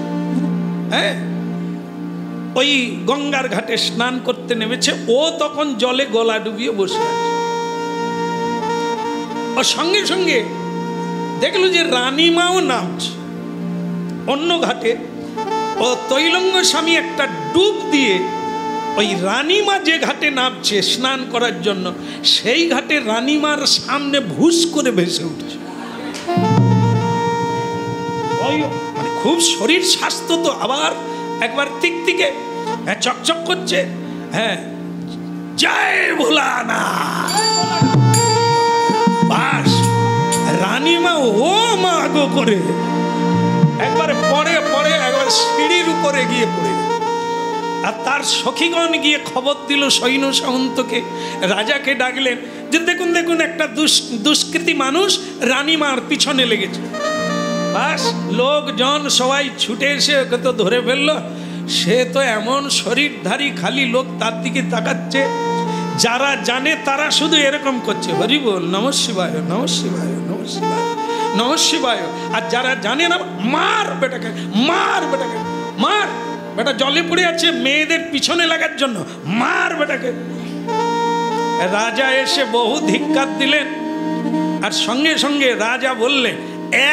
হ্যাঁ, ওই গঙ্গার ঘাটে স্নান করতে নেমেছে। ও তখন জলে গলা ডুবিয়ে বসে আছে। ও সঙ্গে সঙ্গে দেখলো যে রানীমাও নামছে অন্য ঘাটে। ও তৈলঙ্গ স্বামী একটা ডুব দিয়ে ওই রানীমা যে ঘাটে নামছে স্নান করার জন্য, সেই ঘাটে রানীমার সামনে ভুস করে ভেসে উঠছে। মানে খুব শরীর স্বাস্থ্য তো, আবার একবার টিকটিকে চকচক করছে। হ্যাঁ, জয় ভোলানাথ। বাস রানীমা ও মা গো করে একবার পরে পরে একবার সিঁড়ির উপরে গিয়ে পড়ে। আর তার সখীগণ গিয়ে খবর দিল সৈন্য সামন্তকে, রাজাকে ডাকলেন যে দেখুন দেখুন একটা দুষ্কৃতী মানুষ রানীমার পিছনে লেগেছে। বাস লোকজন সবাই ছুটে এসে ওকে তো ধরে ফেললো। সে তো এমন শরীরধারী, খালি লোক তার দিকে তাকাচ্ছে। যারা জানে তারা শুধু এরকম করছে, হরি বল, নমঃ শিবায়, নমঃ শিবায়, নমঃ শিবায়, নমঃ শিবায়। আর যারা জানে না, মার বেটাকে, মার বেটাকে, মার বেটা, জলে পড়ে আছে মেয়েদের পিছনে লাগার জন্য, মার বেটাকে। রাজা এসে বহু ধিক্কার দিলেন। আর সঙ্গে সঙ্গে রাজা বললেন,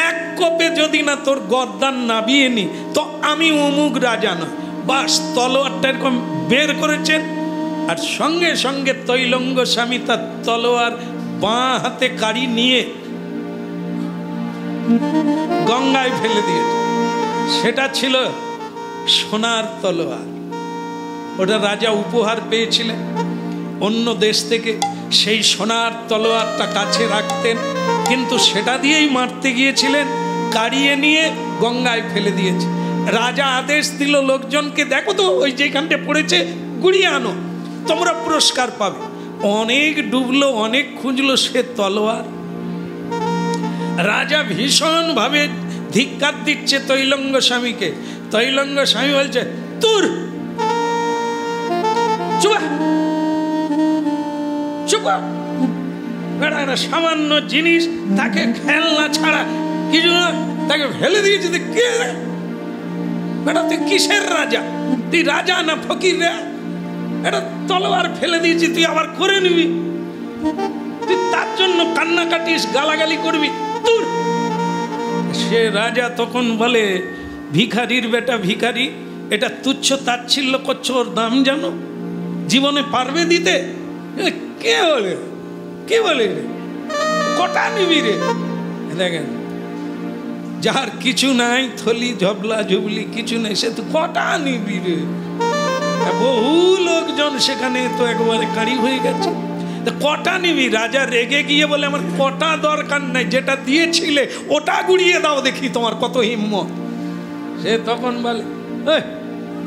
এক কোপে যদি না তোর গর্দান নাবিয়ে নি তো আমি অমুক রাজা না। বাস তলোয়ারটা এরকম বের করেছেন। আর সঙ্গে সঙ্গে তৈলঙ্গ স্বামী তার তলোয়ার বাঁ হাতে কাড়ি নিয়ে গঙ্গায় ফেলে দিয়েছে। সেটা ছিল সোনার তলোয়ার। ওটা রাজা উপহার পেয়েছিলেন অন্য দেশ থেকে। সেই সোনার তলোয়ারটা কাছে রাখতেন, কিন্তু সেটা দিয়েই মারতে গিয়েছিলেন, কাড়িয়ে নিয়ে গঙ্গায় ফেলে দিয়েছে। রাজা আদেশ দিল লোকজনকে, দেখো তো ওই যেখানটা পড়েছে গুড়িয়ে আনো, তোমরা পুরস্কার পাবে। অনেক ডুবলো, অনেক খুঁজলো সে তলোয়ার। রাজা ভীষণ ভাবে ধিক্কার দিচ্ছে তৈলঙ্গ স্বামীকে। তৈলঙ্গ স্বামী বলছে, তুর চুপ চুপ, সামান্য জিনিস তাকে খেলনা ছাড়া কিছু না, তাকে ফেলে দিয়েছে। কে বেটা, তুই কিসের রাজা? তুই রাজা না ফকির রে? এটা তলোয়ার ফেলে দিয়েছি, তুই আবার করে নিবি? তুই তার জন্য কান্না কাটিস, গালাগালি করবি? তুই সে রাজা তখন বলে, ভিখারির বেটা ভিখারি, এটা তুচ্ছ তাচ্ছিল্য করছো, ওর দাম জানো? জীবনে পারবে দিতে? কে বলে, কে বলে কটা নিবি রে? দেখেন, যার কিছু নাই, থলি ঝবলা ঝুবলি কিছু নেই, সে তো কটা নিবি রে? বহু লোকজন সেখানে তো একবারে কাঁড়ি হয়ে গেছে। কটা নিবি? রাজা রেগে গিয়ে বলে আমার কটা দরকার নাই, যেটা দিয়েছিলে ওটা গুড়িয়ে দাও দেখি তোমার কত হিম্মত। সে তখন বলে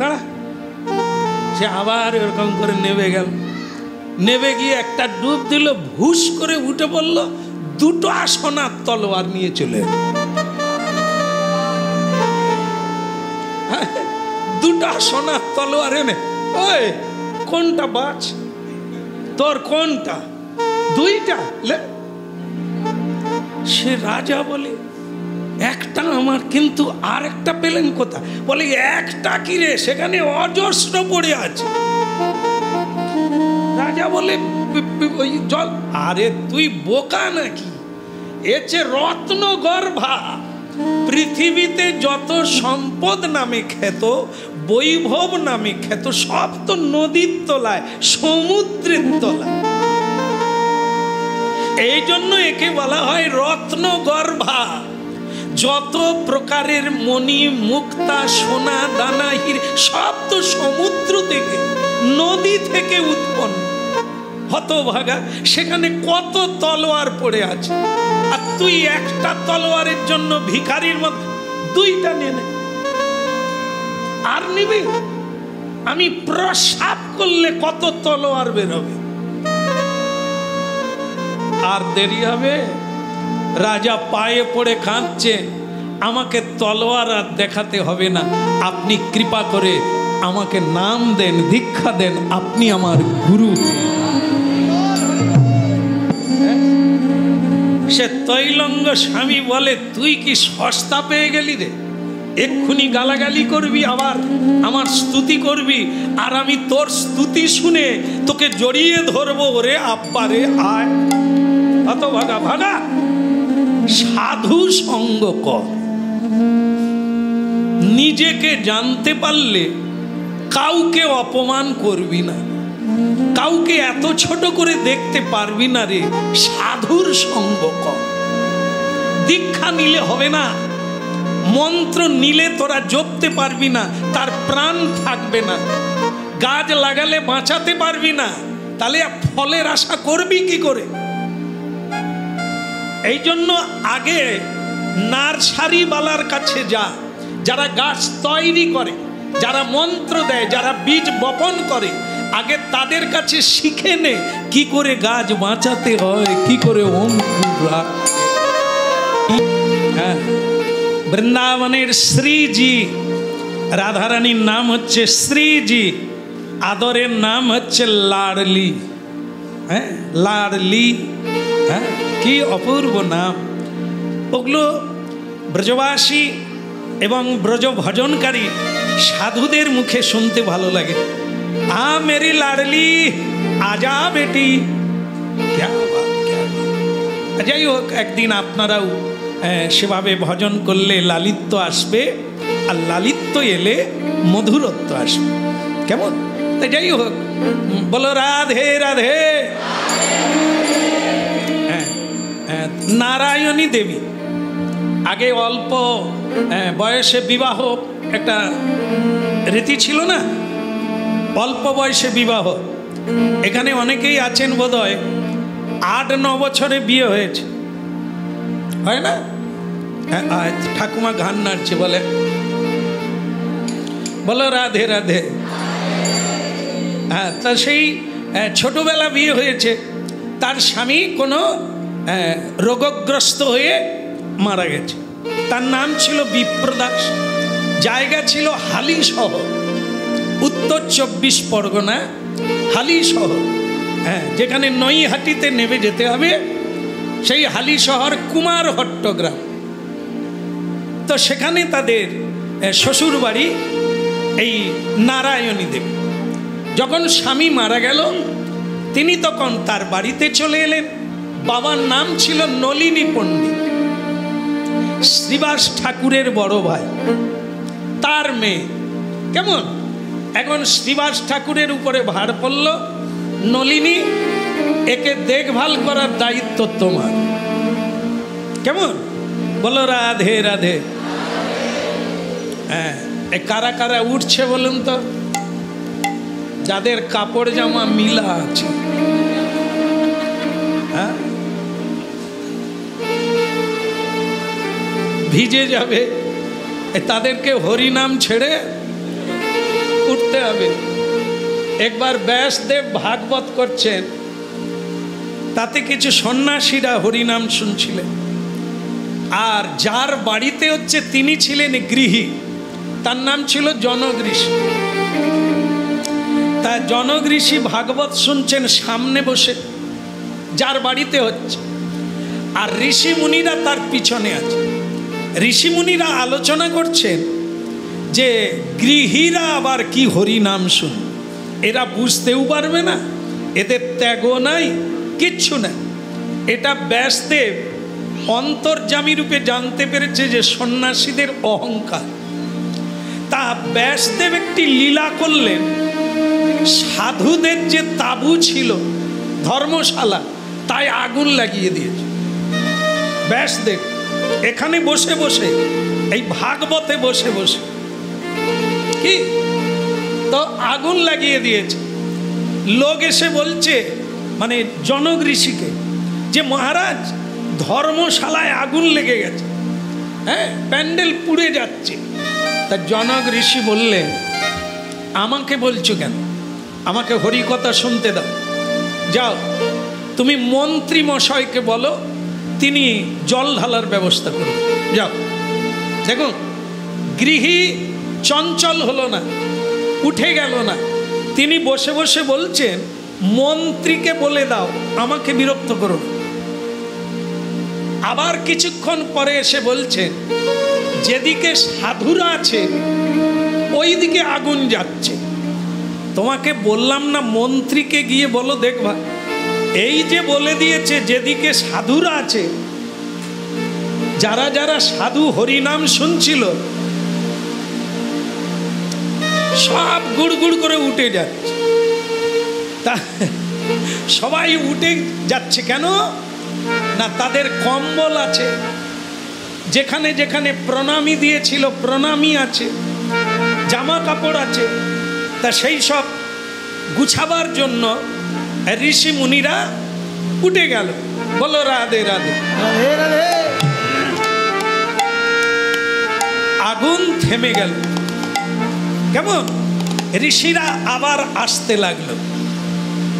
দাঁড়া। সে আবার এরকম করে নেমে গেল, নেমে গিয়ে একটা ডুব দিল, ভুস করে উঠে পড়লো, দুটো সোনার তলোয়ার নিয়ে চলে এলো। দুটা সোনার তলোয়ার এনে, ওই কোনটা বাচ, তোর কোনটা? দুইটা। সে রাজা বলে একটা আমার, কিন্তু আর একটা পেলেন কোথা? বলে একটা কি রে, সেখানে অজস্র পড়ে আছে। রাজা বলে ওই জল। আরে তুই বোকা নাকি? এছে রত্ন গর্ভা। পৃথিবীতে যত সম্পদ নামে খ্যাত, বৈভব নামে খ্যাত, সব তো নদীর তলায়, সমুদ্রের তলায়। এই জন্য একে বলা হয় রত্ন গর্ভা। যত প্রকারের মণি মুক্তা সোনা দানা হিরে সব তো সমুদ্র থেকে, নদী থেকে উৎপন্ন। হতভাগা, সেখানে কত তলোয়ার পড়ে আছে, আর তুই একটা তলোয়ারের জন্য ভিখারির মতো দুইটা নিয়ে নে। আর নিবি? আমি প্রসাব করলে কত তলোয়ার বেরোবে। আর দেরি হবে? রাজা পায়ে পড়ে কাঁদছেন, আমাকে তলোয়ার আর দেখাতে হবে না, আপনি কৃপা করে আমাকে নাম দেন, দীক্ষা দেন, আপনি আমার গুরু। সে তৈলঙ্গ স্বামী বলে তুই কি সস্তা পেয়ে গেলি রে? এক্ষুনি গালাগালি করবি, আবার আমার স্তুতি করবি, আর আমি তোর স্তুতি শুনে তোকে জড়িয়ে ধরবো। ওরে আব্বারে আয়, অত ভাগা ভাগা, সাধু সঙ্গ কর। নিজেকে জানতে পারলে কাউকে অপমান করবি না, কাউকে এত ছোট করে দেখতে পারবি না রে। সাধুর সঙ্গ কর। দীক্ষা নিলে হবে না, মন্ত্র নিলে তোরা জপতে পারবি না, তার প্রাণ থাকবে না। গাছ লাগালে বাঁচাতে পারবি না, তাহলে ফলের আশা করবি কি করে? এই জন্য আগে নার্সারিওয়ালার কাছে যা, যারা গাছ তৈরি করে, যারা মন্ত্র দেয়, যারা বীজ বপন করে, আগে তাদের কাছে শিখে নে কি করে গাছ বাঁচাতে হয়, কি করে অঙ্কুর রাখতে। হ্যাঁ, বৃন্দাবনের শ্রীজি, রাধারানীর নাম হচ্ছে শ্রীজি, আদরের নাম হচ্ছে লাডলি। হ্যাঁ, লাডলি, হ্যাঁ, কি অপূর্ব নাম। ওগুলো ব্রজবাসী এবং ব্রজ ভজনকারী সাধুদের মুখে শুনতে ভালো লাগে। আ মেরি লাডলি আজা বেটি, যাই হোক, একদিন আপনারাও সেভাবে ভজন করলে লালিত্য আসবে, আর লালিত্য এলে মধুরত্ব আসবে। কেমন? তাই যাই হোক, বলো রাধে রাধে। নারায়ণী দেবী আগে অল্প বয়সে বিবাহ একটা রীতি ছিল না, অল্প বয়সে বিবাহ। এখানে অনেকেই আছেন বোধহয় 8-9 বছরে বিয়ে হয়েছে, হয় না? ঠাকুমা গান নাড়ছে, বলে বলো রাধে রাধে। হ্যাঁ, তা সেই ছোটবেলা বিয়ে হয়েছে, তার স্বামী কোনো রোগগ্রস্ত হয়ে মারা গেছে। তার নাম ছিল বিপ্রদাস, জায়গা ছিল হালি শহর, উত্তর 24 পরগনা হালি শহর। হ্যাঁ, যেখানে নৈহাটিতে নেমে যেতে হবে, সেই হালি শহর কুমারহট্ট গ্রাম। তো সেখানে তাদের শ্বশুর বাড়ি এই নারায়ণী দেবী। যখন স্বামী মারা গেল, তিনি তখন তার বাড়িতে চলে এলেন। বাবার নাম ছিল নলিনী পণ্ডিত, শ্রীবাস ঠাকুরের বড় ভাই, তার মেয়ে। কেমন? এখন শ্রীবাস ঠাকুরের উপরে ভার পড়ল, নলিনী একে দেখভাল করার দায়িত্ব তোমার। কেমন? বলো রাধে রাধে। হ্যাঁ, এ কারা কারা উঠছে বলুন তো, যাদের কাপড় জামা মিলা আছে। হ্যাঁ, ভিজে যাবে, তাদেরকে হরিনাম ছেড়ে উঠতে হবে। একবার ব্যাসদেব ভাগবত করছেন, তাতে কিছু সন্ন্যাসীরা হরিনাম শুনছিলেন, আর যার বাড়িতে হচ্ছে তিনি ছিলেন গৃহী, তার নাম ছিল জনক ঋষি। তা জনক ঋষি ভাগবত শুনছেন সামনে বসে, যার বাড়িতে হচ্ছে, আর ঋষি মুনিরা তার পিছনে আছে। ঋষি মুনিরা আলোচনা করছেন যে গৃহীরা আবার কি হরিনাম শুন, এরা বুঝতেও পারবে না, এদের ত্যাগও নাই, কিচ্ছু নাই। এটা ব্যাসদেব অন্তর্যামী রূপে জানতে পেরেছে যে সন্ন্যাসীদের অহংকার। তা ব্যাসদেব একটি লীলা করলেন, সাধুদের যে তাঁবু ছিল ধর্মশালা, তাই আগুন লাগিয়ে দিয়েছে ব্যাসদেব। এখানে বসে বসে, এই ভাগবতে বসে বসে কি তো আগুন লাগিয়ে দিয়েছে। লোক এসে বলছে, মানে জনক ঋষিকে, যে মহারাজ ধর্মশালায় আগুন লেগে গেছে, হ্যাঁ, প্যান্ডেল পুড়ে যাচ্ছে। তা জনক ঋষি বললেন, আমাকে বলছো কেন, আমাকে হরিকথা শুনতে দাও। যাও তুমি মন্ত্রী মশাইকে বলো, তিনি জল ঢালার ব্যবস্থা করবেন। যাও। দেখুন, গৃহী চঞ্চল হলো না, উঠে গেল না, তিনি বসে বসে বলছেন মন্ত্রীকে বলে দাও, আমাকে বিরক্ত করো। আবার কিছুক্ষণ পরে এসে বলছেন, যেদিকে সাধুরা আছে ওই দিকে আগুন যাচ্ছে, তোমাকে বললাম না মন্ত্রীকে গিয়ে বলো দেখবা। এই যে বলে দিয়েছে যেদিকে সাধুরা আছে, যারা যারা সাধু হরিনাম শুনছিল সব গুড়গুড় করে উঠে যাচ্ছে। তা সবাই উঠে যাচ্ছে কেন না, তাদের কম্বল আছে, যেখানে যেখানে প্রণামী দিয়েছিল প্রণামী আছে, জামা কাপড় আছে, তা সেই সব গুছাবার জন্য ঋষি মুনিরা উঠে গেল। বলো রাধে রাধে। আগুন থেমে গেল। কেমন? ঋষিরা আবার আসতে লাগলো।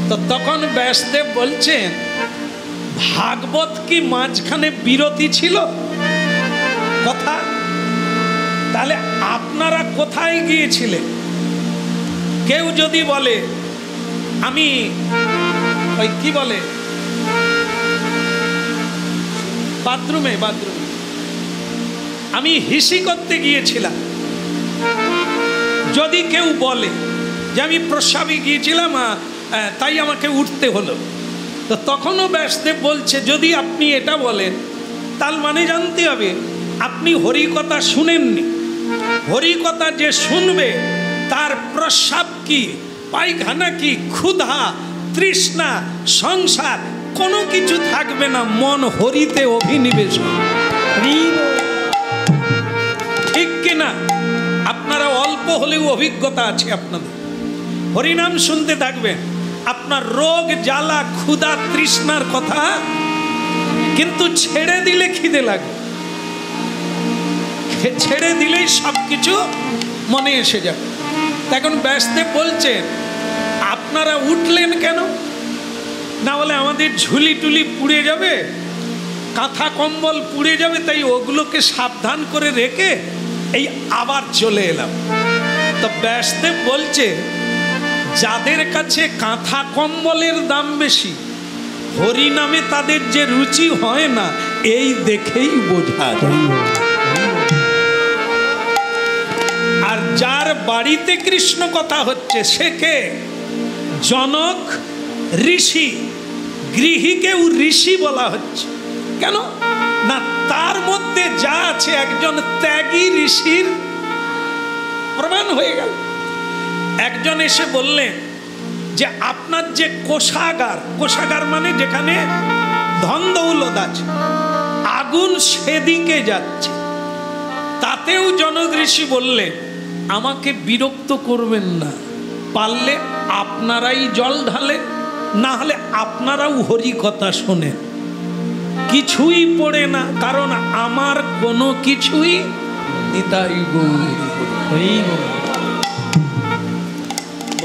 তো তখন ব্যাসদেব বলছেন, ভাগবত কি মাঝখানে বিরতি ছিল কথা? তাহলে আপনারা কোথায় গিয়েছিলেন? কেউ যদি বলে আমি ওই কি বলে বাথরুমে আমি হিসি করতে গিয়েছিলাম, যদি কেউ বলে যে আমি প্রস্রাবে গিয়েছিলাম তাই আমাকে উঠতে হলো, তো তখনও ব্যাসদেব বলছে যদি আপনি এটা বলেন তার মানে জানতে হবে আপনি হরিকথা শুনেননি। হরিকথা যে শুনবে তার প্রস্রাব কি, পায়খানা কি, ক্ষুধা, তৃষ্ণা, সংসার কোনো কিছু থাকবে না, মন হরিতে অভিনিবেশ। ঠিক কিনা? আপনারা অল্প হলেও অভিজ্ঞতা আছে আপনাদের। হরিনাম শুনতে থাকবেন, আপনার রোগ জ্বালা ক্ষুধা তৃষ্ণার কথা কিন্তু ছেড়ে দিলে খিদে লাগে, ছেড়ে দিলেই সবকিছু মনে এসে যাবে। এখন ব্যাসদেব বলছেন আপনারা উঠলেন কেন? না হলে আমাদের ঝুলি টুলি পুড়ে যাবে, কাঁথা কম্বল পুড়ে যাবে, তাই ওগুলোকে সাবধান করে রেখে এই আবার চলে এলাম। তো ব্যাসদেব বলছে যাদের কাছে কাঁথা কম্বলের দাম বেশি, হরি নামে তাদের যে রুচি হয় না, এই দেখেই বোঝা যায়। আর যার বাড়িতে কৃষ্ণ কথা হচ্ছে সে কে? জনক ঋষি। গৃহীকেও ঋষি বলা হচ্ছে কেন না, তার মধ্যে যা আছে একজন ত্যাগী ঋষির প্রমাণ হয়ে গেল। একজন এসে বললেন যে আপনার যে কোষাগার, কোষাগার মানে যেখানে ধন দৌলত আছে, আগুন সেদিকে যাচ্ছে। তাতেও জনক ঋষি বললে আমাকে বিরক্ত করবেন না, পারলে আপনারাই জল ঢালেন, না হলে আপনারাও হরি কথা শোনেন। কিছুই পড়ে না, কারণ আমার কোনো কিছুই নিতাই গৌর।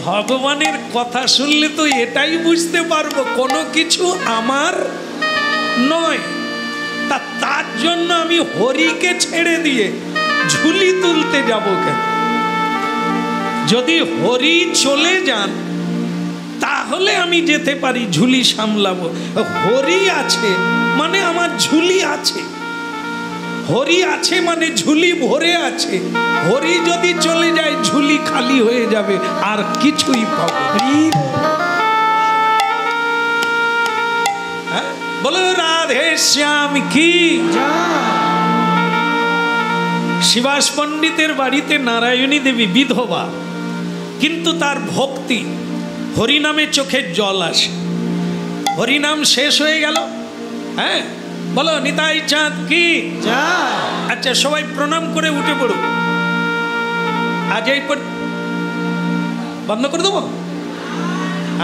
ভগবানের কথা শুনলে তো এটাই বুঝতে পারবো কোনো কিছু আমার নয়। তার জন্য আমি হরিকে ছেড়ে দিয়ে ঝুলি তুলতে যাব কেন? যদি হরি চলে যান তাহলে আমি যেতে পারি, ঝুলি সামলাবো। হরি আছে মানে আমার ঝুলি আছে, হরি আছে মানে ঝুলি ভরে আছে। হরি যদি চলে যায় ঝুলি খালি হয়ে যাবে, আর কিছুই পাবো। বলো রাধে শ্যাম কি। শিবাস পণ্ডিতের বাড়িতে নারায়ণী দেবী বিধবা, কিন্তু তার ভক্তি, হরিনামে চোখের জল আসে। হরিনাম শেষ হয়ে গেল, হ্যাঁ বলো নিতাই চাঁদ কি। আচ্ছা সবাই প্রণাম করে উঠে পড়ো। আজ এই বন্ধ করে দেবো।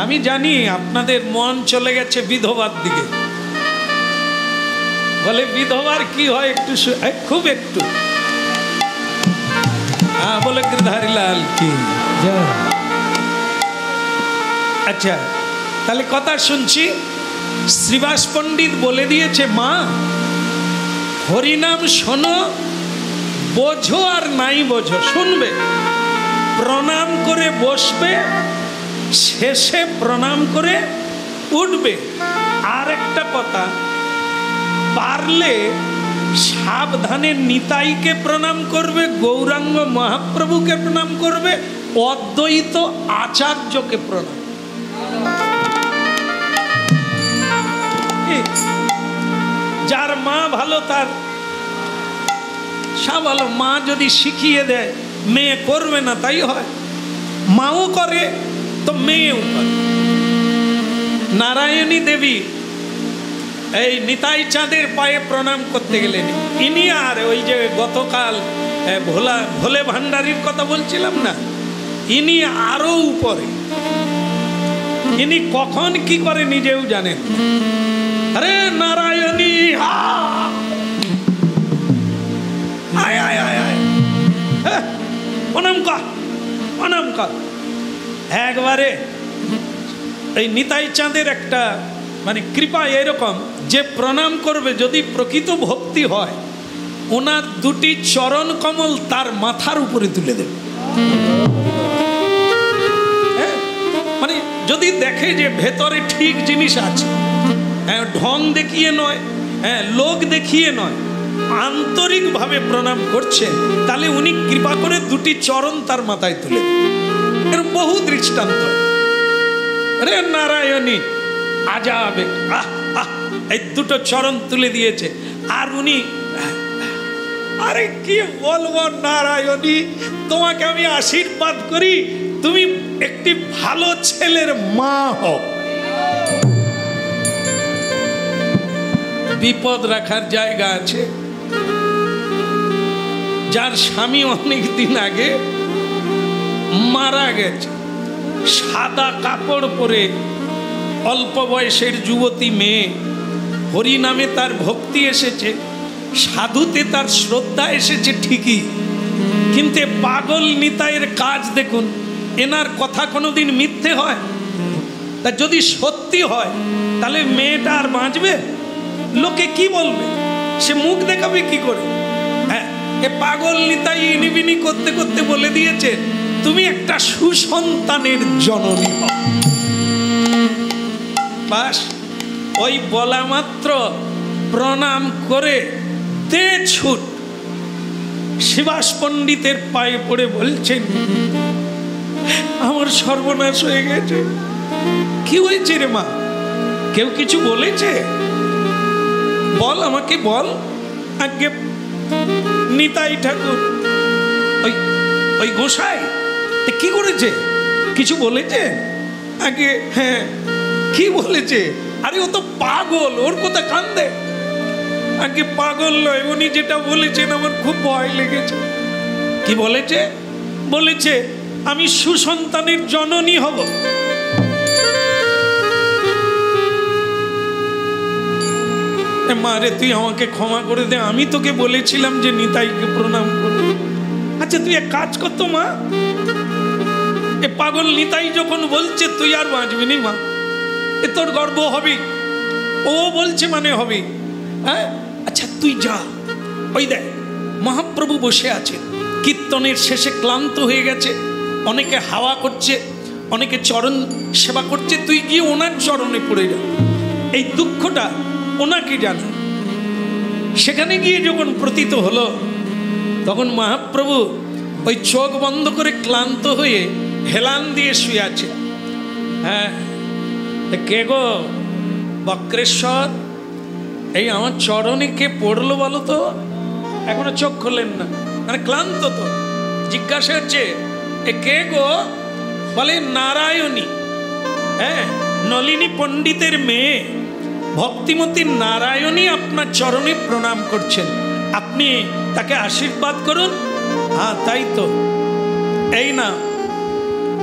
আমি জানি আপনাদের মন চলে গেছে বিধবার দিকে, বলে বিধবার কি হয় একটু, খুব একটু। হ্যাঁ বলে গিরধারীলাল কি। আচ্ছা তাহলে কথা শুনছি। শ্রীবাস পণ্ডিত বলে দিয়েছে মা হরিনাম শোনো, বোঝো আর নাই বোঝো, শুনবে, প্রণাম করে বসবে, শেষে প্রণাম করে উঠবে। আর একটা কথা, পারলে সাবধানে নিতাইকে প্রণাম করবে, গৌরাঙ্গ মহাপ্রভুকে প্রণাম করবে, অদ্বৈত আচার্যকে প্রণাম। যার মা ভালো তার সব ভালো। মা যদি শিখিয়ে দেয় মেয়ে করবে না তাই হয়, মাও করে তো মেয়েও করে। নারায়ণী দেবী এই নিতাই চাঁদের পায়ে প্রণাম করতে গেলেন। ইনি আর ওই যে গতকাল ভোলে ভান্ডারীর কথা বলছিলাম না, ইনি আরো উপরে। ইনি কখন কি করে নিজেও জানেন। আরে নারায়ণী আয় আয় আয় আয়, প্রণাম কর প্রণাম কর। একবারে এই নিতাই চাঁদের একটা মানে কৃপা এরকম যে প্রণাম করবে যদি প্রকৃত ভক্তি হয়, ওনার দুটি চরণ কমল তার মাথার উপরে তুলে দেবে। মানে যদি দেখে যে ভেতরে ঠিক জিনিস আছে, ঢং দেখিয়ে নয়, লোক দেখিয়ে নয়, আন্তরিকভাবে প্রণাম করছে, তাহলে উনি কৃপা করে দুটি চরণ তার মাথায় তুলে। এর বহু দৃষ্টান্ত। রে নারায়ণী আজাবে, এই দুটো চরণ তুলে দিয়েছে। আর উনি, আরে কি বলবো নারায়ণী, তোমাকে আমি আশীর্বাদ করি, তুমি একটি ভালো ছেলের মা হও। বিপদ রাখার জায়গা আছে। যার স্বামী অনেক দিন আগে মারা গেছে, সাদা কাপড় পরে অল্প বয়সের যুবতী মেয়ে, হরি নামে তার ভক্তি এসেছে, সাধুতে তার শ্রদ্ধা এসেছে ঠিকই, কিন্তু পাগল নিতাইয়ের কাজ দেখুন। এনার কথা কোনোদিন মিথ্যে হয়? তা যদি সত্যি হয় তাহলে মেয়েটা আর বাঁচবে? লোকে কি বলবে? সে মুখ দেখাবে কি করে? হ্যাঁ, এ পাগল নিতাই ইনিবিনি করতে করতে বলে দিয়েছে তুমি একটা সুসন্তানের জননী হও। বাস ওই বলা মাত্র প্রণাম করে দে ছুট। শিবাস পণ্ডিতের পায়ে পড়ে বলছেন আমার সর্বনাশ হয়ে গেছে। কি হয়েছে রে মা? কেউ কিছু বলেছে? বল, আমাকে বল। আগে নিতাই ঠাকুর ওই গোসাই কি করেছে? কিছু বলেছে? আগে হ্যাঁ, কি বলেছে? আরে ও তো পাগল, ওর কথা কান্দে। আগে পাগল নয়, উনি যেটা বলেছেন আমার খুব ভয় লেগেছে। কি বলেছে? বলেছে আমি সুসন্তানের জননী হব। মারে তুই আমাকে ক্ষমা করে দে, আমি তোকে বলেছিলাম যে নিতাইকে প্রণাম করবি। আচ্ছা তুই এক কাজ করতো মা, এ পাগল নিতাই যখন বলছে তুই আর বাঁচবি নি মা, এ তোর গর্ব হবে, ও বলছে মানে হবে। হ্যাঁ আচ্ছা তুই যা, ওই দেখ মহাপ্রভু বসে আছে, কীর্তনের শেষে ক্লান্ত হয়ে গেছে, অনেকে হাওয়া করছে, অনেকে চরণ সেবা করছে, তুই গিয়ে ওনার চরণে পড়ে যা, এই দুঃখটা ওনাকে জানা। সেখানে গিয়ে যখন প্রতীত হলো তখন মহাপ্রভু ওই চোখ বন্ধ করে ক্লান্ত হয়ে হেলান দিয়ে শুয়ে আছে। হ্যাঁ কে গো বক্রেশ্বর, এই আমার চরণে কে পড়লো বলো তো? এখনো চোখ খোলেন না, মানে ক্লান্ত তো। জিজ্ঞাসা হচ্ছে এ কে গো? বলে নারায়ণী। হ্যাঁ নলিনী পণ্ডিতের মেয়ে ভক্তিমতী নারায়ণী আপনার চরণে প্রণাম করছেন, আপনি তাকে আশীর্বাদ করুন। হ্যাঁ তাই তো। এই না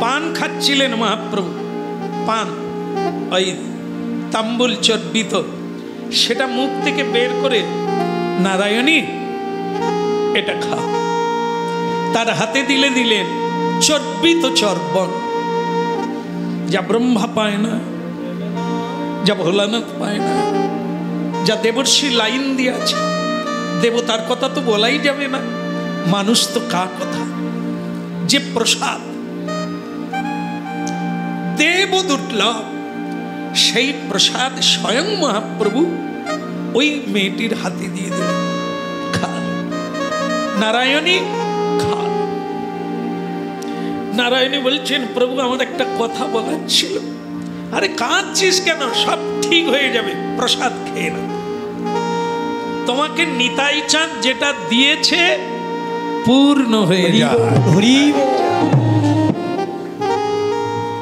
পান খাচ্ছিলেন মহাপ্রভু, পান ওই তাম্বুল চর্বিত, সেটা মুখ থেকে বের করে নারায়ণী এটা খাও, তার হাতে দিলে দিলেন চর্বিত চর্বণ, যা ব্রহ্মা পায় না, যা ভোলানাথ পায় না, যা দেবর্ষী লাইন দিয়ে আছে। দেবতার কথা তো বলাই যাবে না, মানুষ তো কার কথা। যে প্রসাদ দেব দুর্লভ, সেই প্রসাদ স্বয়ং মহাপ্রভু ওই মেয়েটির হাতে দিয়ে দিলেন, খা নারায়ণী খা। নারায়ণী বলছেন প্রভু আমার একটা কথা বলার ছিল। আরে কাঁদছিস কেন? সব ঠিক হয়ে যাবে, প্রসাদ খেয়ে না। তোমাকে নিতাই চাঁদ যেটা দিয়েছে পূর্ণ হয়ে যায়।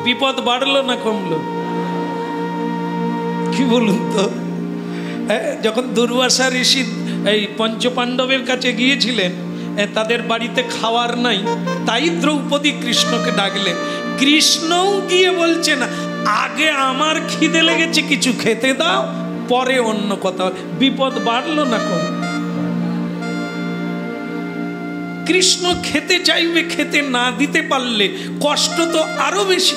বিপদ বাড়লো না কমলো? কি বলুন তো, যখন দুর্বাসা ঋষি এই পঞ্চপাণ্ডবের কাছে গিয়েছিলেন, তাদের বাড়িতে খাওয়ার নাই, তাই দ্রৌপদী কৃষ্ণকে ডাকলেন। কৃষ্ণও গিয়ে বলছে না আগে আমার খিদে লেগেছে কিছু খেতে দাও, পরে অন্য কথা। বিপদ বাড়লো না কম? কৃষ্ণ খেতে চাইবে, খেতে না দিতে পারলে কষ্ট তো আরো বেশি।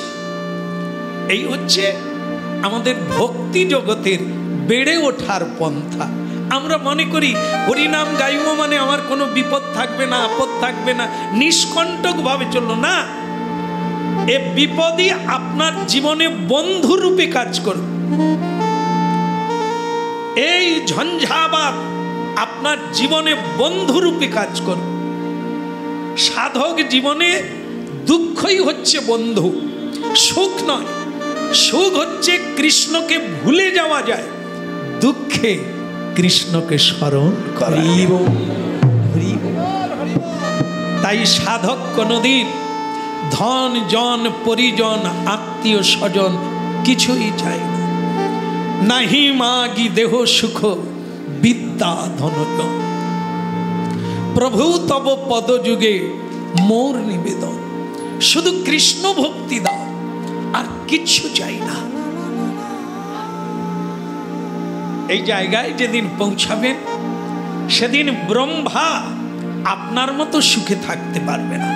এই হচ্ছে আমাদের ভক্তি জগতের বেড়ে ওঠার পন্থা। আমরা মনে করি হরিনাম গাইব মানে আমার কোনো বিপদ থাকবে না, আপদ থাকবে না, নিষ্কণ্টক ভাবে চললো না। এ বিপদই আপনার জীবনে বন্ধু রূপে কাজ করবে। এই ঝঞ্ঝাবাত আপনার জীবনে বন্ধু রূপে কাজ করবে। সাধক জীবনে দুঃখই হচ্ছে বন্ধু, সুখ নয়। সুখ হচ্ছে কৃষ্ণকে ভুলে যাওয়া যায়, দুঃখে কৃষ্ণকে স্মরণ করা। তাই সাধক কোনদিন ধন জন পরিজন আত্মীয় স্বজন কিছুই চায় না। নাহি মাগি দেহ সুখ বিদ্যা ধনজ, প্রভু তব পদযুগে মোর নিবেদন। শুধু কৃষ্ণ ভক্তি দাও, আর কিচ্ছু চাই না। এই জায়গায় যেদিন পৌঁছাবেন সেদিন ব্রহ্মা আপনার মতো সুখে থাকতে পারবে না।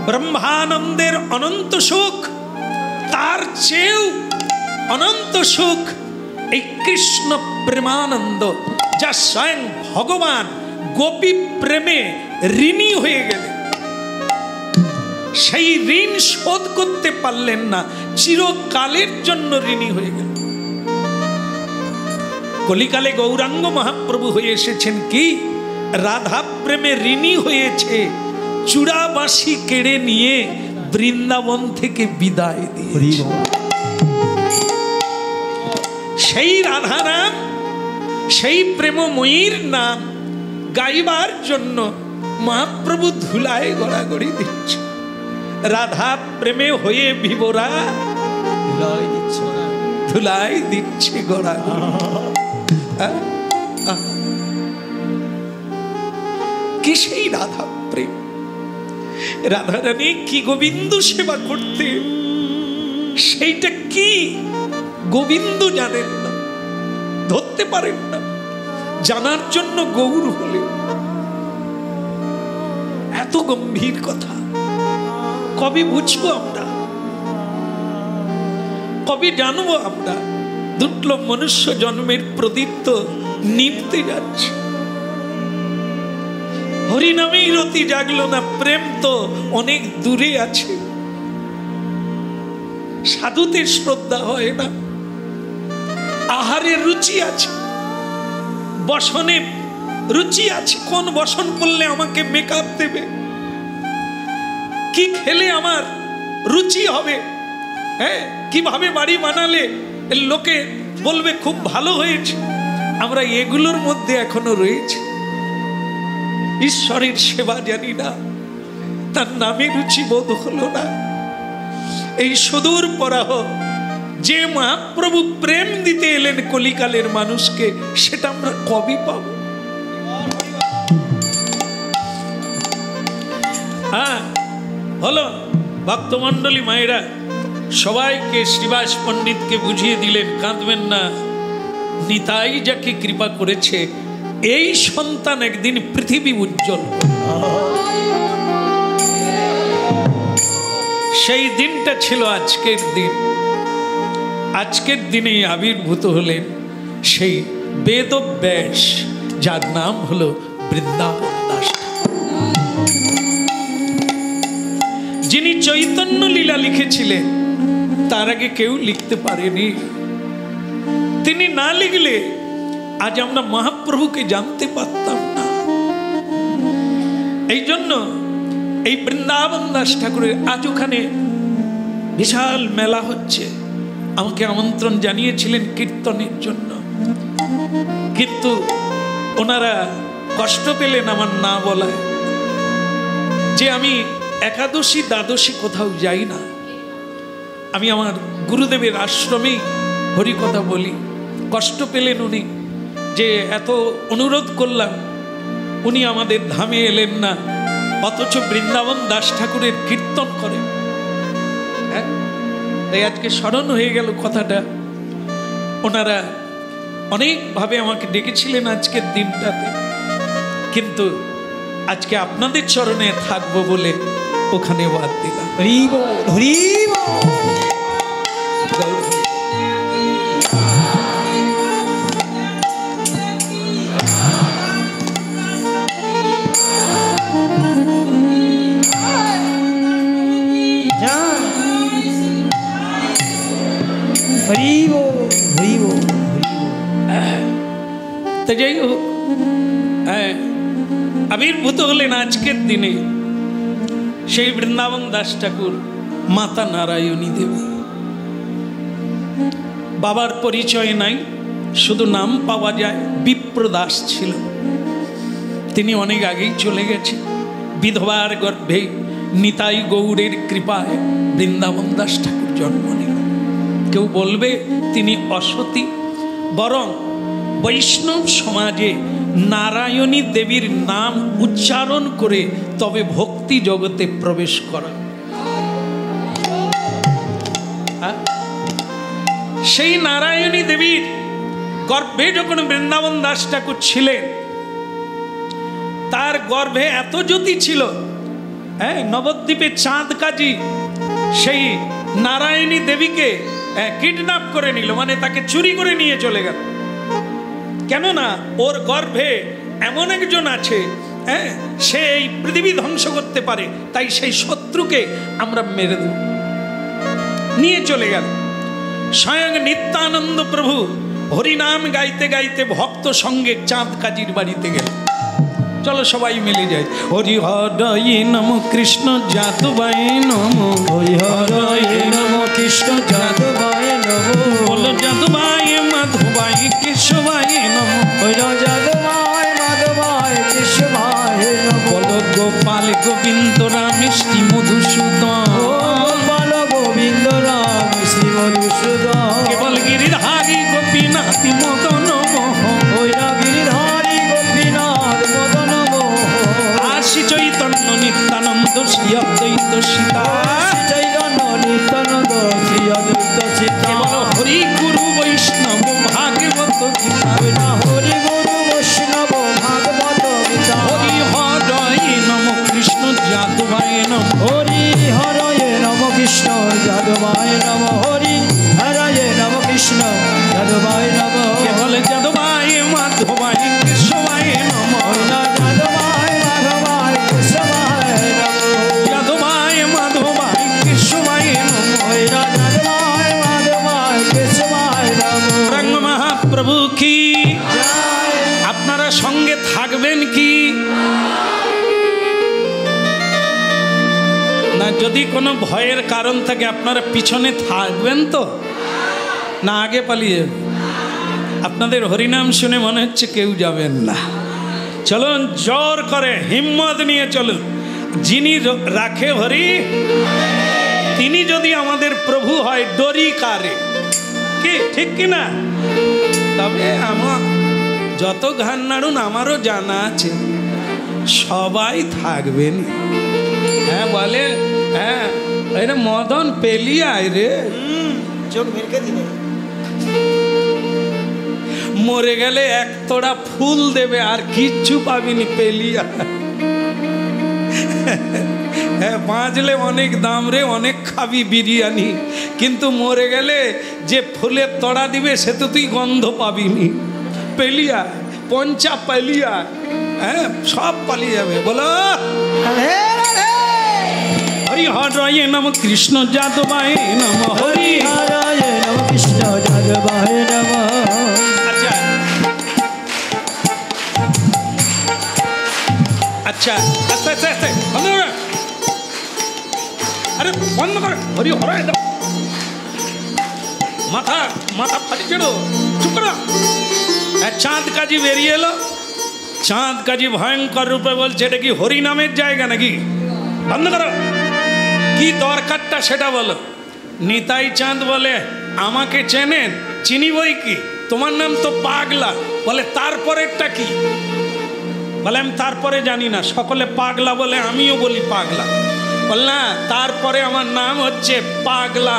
ব্রহ্মানন্দের অনন্ত সুখ, তার চেয়েও অনন্ত সুখ এই কৃষ্ণ প্রেমানন্দ, যা স্বয়ং ভগবান গোপী প্রেমে ঋণী হয়ে গেলেন। সেই ঋণ শোধ করতে পারলেন না, চিরকালের জন্য ঋণী হয়ে গেলেন। কলিকালে গৌরাঙ্গ মহাপ্রভু হয়ে এসেছেন কি রাধা প্রেমে ঋণী হয়েছে, চূড়াবাসী কেড়ে নিয়ে বৃন্দাবন থেকে বিদায় দিয়েছে। সেই রাধারাম, সেই প্রেমময়ীর নাম গাইবার জন্য মহাপ্রভু ধুলায় গড়াগড়ি দিচ্ছে। রাধা প্রেমে হয়ে বিভোরা ধুলায় দিচ্ছে গড়াগড়ি। কি সেই রাধা প্রেম! রাধা রানী কি গোবিন্দ সেবা করতে, সেইটা কি গোবিন্দ জানেন না, ধরতে পারেন না। জানার জন্য গৌর হলে এত গম্ভীর কথা কবে বুঝবো আমরা, কবে জানবো আমরা? দুটো মনুষ্য জন্মের প্রদীপ তো নিভতে যাচ্ছে, হরিনামেই রতি জাগলো না, প্রেম তো অনেক দূরে আছে। সাধুতে শ্রদ্ধা হয় না, আহারে রুচি আছে, বসনে রুচি আছে। কোন বসন করলে আমাকে মেকআপ দেবে, কি খেলে আমার রুচি হবে, হ্যাঁ, কিভাবে বাড়ি বানালে লোকে বলবে খুব ভালো হয়েছে। আমরা এগুলোর মধ্যে এখনো রয়েছে। ঈশ্বরের সেবা জানি না, তার নামে রুচি বোধ হলো না। এই সুদূর পরাহ যে মহাপ্রভু প্রেম দিতে এলেন কলিকালের মানুষকে, সেটা আমরা কবে পাব? হ্যাঁ, হলো ভক্তমন্ডলী মায়েরা সবাইকে শ্রীবাস পণ্ডিতকে বুঝিয়ে দিলেন, কাঁদবেন না, নিতাই যাকে কৃপা করেছে এই সন্তান একদিন পৃথিবী উজ্জ্বল। সেই দিনটা ছিল আজকের দিন। আজকের দিনেই আবির্ভূত হলেন সেই বেদব্যাস, যার নাম হলো বৃন্দাবন দাস, যিনি চৈতন্য লীলা লিখেছিলেন তার আগে কেউ লিখতে পারেনি। তিনি না লিখলে আজ আমরা মহাপ্রভুকে জানতে পারতাম না। এই জন্য এই বৃন্দাবন দাস ঠাকুরের আজ ওখানে বিশাল মেলা হচ্ছে। আমাকে আমন্ত্রণ জানিয়েছিলেন কীর্তনের জন্য, কিন্তু ওনারা কষ্ট পেলেন আমার না বলায়, যে আমি একাদশী দ্বাদশী কোথাও যাই না, আমি আমার গুরুদেবের আশ্রমেই হরিকথা বলি। কষ্ট পেলেন উনি, যে এত অনুরোধ করলাম, উনি আমাদের ধামে এলেন না, অথচ বৃন্দাবন দাস ঠাকুরের কীর্তন করেন। হ্যাঁ, তাই আজকে স্মরণ হয়ে গেল কথাটা। ওনারা অনেকভাবে আমাকে ডেকেছিলেন আজকের দিনটাতে, কিন্তু আজকে আপনাদের চরণে থাকবো বলে ওখানে বাদ দিলাম। তো যাই হোক, আবির্ভূত হলেন আজকের দিনে সেই বৃন্দাবন দাস ঠাকুর, মাতা নারায়ণী দেবী। বাবার পরিচয় নাই, শুধু নাম পাওয়া যায় বিপ্রদাস ছিল। তিনি অনেক আগেই চলে গেছেন। বিধবার গর্ভে নিতাই গৌরের কৃপায় বৃন্দাবন দাস ঠাকুর জন্ম নিলেন। কেউ বলবে তিনি অসতী, বরং বৈষ্ণব সমাজে নারায়ণী দেবীর নাম উচ্চারণ করে তবে ভক্তি জগতে প্রবেশ করা। সেই নারায়ণী দেবীর গর্ভে যখন বৃন্দাবন দাস ঠাকুর ছিলেন, তার গর্ভে এত জ্যোতি ছিল, হ্যাঁ, নবদ্বীপে চাঁদ কাজী সেই নারায়ণী দেবীকে কিডন্যাপ করে নিল, মানে তাকে চুরি করে নিয়ে চলে গেল। কেননা ওর গর্ভে এমন একজন আছে, হ্যাঁ, সে এই পৃথিবী ধ্বংস করতে পারে, তাই সেই শত্রুকে আমরা মেরে দেব। নিয়ে চলে গেল। স্বয়ং নিত্যানন্দ প্রভু হরিনাম গাইতে গাইতে ভক্ত সঙ্গে চাঁদ কাজীর বাড়িতে গেল। চলো সবাই মিলে যাই। হরি হরয় নম কৃষ্ণ যাদবায় নম, হরি হরয় নম কৃষ্ণ যাদবায় নম, বলো যাদবায় মাধবায় কেশবায় নম, বলো যাদবায় মাধবায় কেশবায় নম, বলো গোপাল গোবিন্দ রাম শ্রী মধুসূদন, গোপাল গোবিন্দ রাম শ্রী মধুসূদন, কেবল গিরিধারী গোপীনাথ মদন মোহন, গীতা হরি গুরু বৈষ্ণব ভাগবত গীতা হরি হরয়ে নম কৃষ্ণ যাদবায় নম হরি হরয়ে নম কৃষ্ণ যাদবায় নম হরি হরয়ে নম কৃষ্ণ যাদবায় নম কেবল যাদবায় মাধবায় কেশবায় নম যাদবায় মাধবায় কেশবায় নম যাদবায় মাধবায় কেশবায় নম যাদবায় মাধবায় কেশবায় নম রঙ্গ মহাপ্রভু কি আপনারা সঙ্গে থাকবেন কি না? যদি কোনো ভয়ের কারণ থাকে আপনারা পিছনে থাকবেন তো না আগে পালিয়ে যাবেন? আপনাদের হরিনাম শুনে মনে হচ্ছে কেউ যাবেন না। চলুন জোর করে হিম্মত নিয়ে চলুন। যিনি রাখে হরি তিনি যদি আমাদের প্রভু হয় ডরি কারে, কি ঠিক কিনা? তবে আমার যত ঘান নাড়ুন আমারও জানা আছে সবাই থাকবেন। হ্যাঁ বলে, হ্যাঁ এটা মদন পেলি আয় রে, চোখ মেরকে দিলে মরে গেলে এক তোড়া ফুল দেবে আর কিচ্ছু পাবিনি পেলিয়া। হ্যাঁ বাঁচলে অনেক দাম রে, অনেক খাবি বিরিয়ানি, কিন্তু মরে গেলে যে ফুলের তোড়া দিবে সে তো তুই গন্ধ পাবিনি। পেলিয়া পঞ্চা পেলিয়া, হ্যাঁ সব পালিয়ে যাবে। বলো হরি হরয়ে নম কৃষ্ণ যাদবায় নম হরি হরয়ে নম কৃষ্ণ যাদবায় নম আচ্ছা আচ্ছা আস্তে আস্তে আস্তে বন্ধ কর, আরে বন্ধ কর। হরি হরয়ে নম, মাথা মাথা ফাটি ছেড়ো, চুপ করো। চাঁদ কাজী বেরিয়ে এলো। চাঁদ কাজী ভয়ঙ্কর রূপে বলছে এটা কি হরি নামের জায়গা নাকি? বন্ধ করো, কি দরকারটা সেটা বলো। নিতাই চাঁদ বলে আমাকে চেনেন? চিনি বই কি, তোমার নাম তো পাগলা। বলে তারপরেরটা কি? বলে আমি তারপরে জানি না, সকলে পাগলা বলে আমিও বলি পাগলা। বল না, তারপরে আমার নাম হচ্ছে পাগলা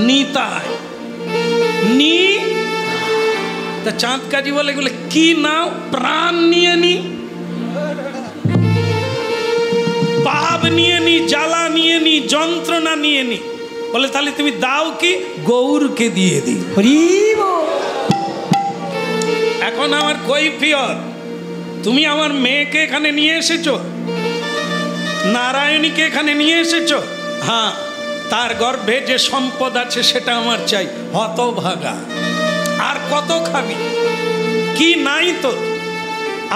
নিতাই। নি তা চাঁদ কাজী বলে এগুলো কি নাও? প্রাণ নিয়ে নি, পাপ নিয়ে নি, জ্বালা নিয়ে নি, যন্ত্রণা নিয়ে নি। বলে তাহলে তুমি দাও কি? গৌরকে দিয়ে দি। হরি এখন আমার কৈফিয়ত, তুমি আমার মেয়েকে এখানে নিয়ে এসেছো, নারায়ণীকে এখানে নিয়ে এসেছো, হ্যাঁ তার গর্ভে যে সম্পদ আছে সেটা আমার চাই। হতভাগা, আর কত খাবি? কি নাই তো?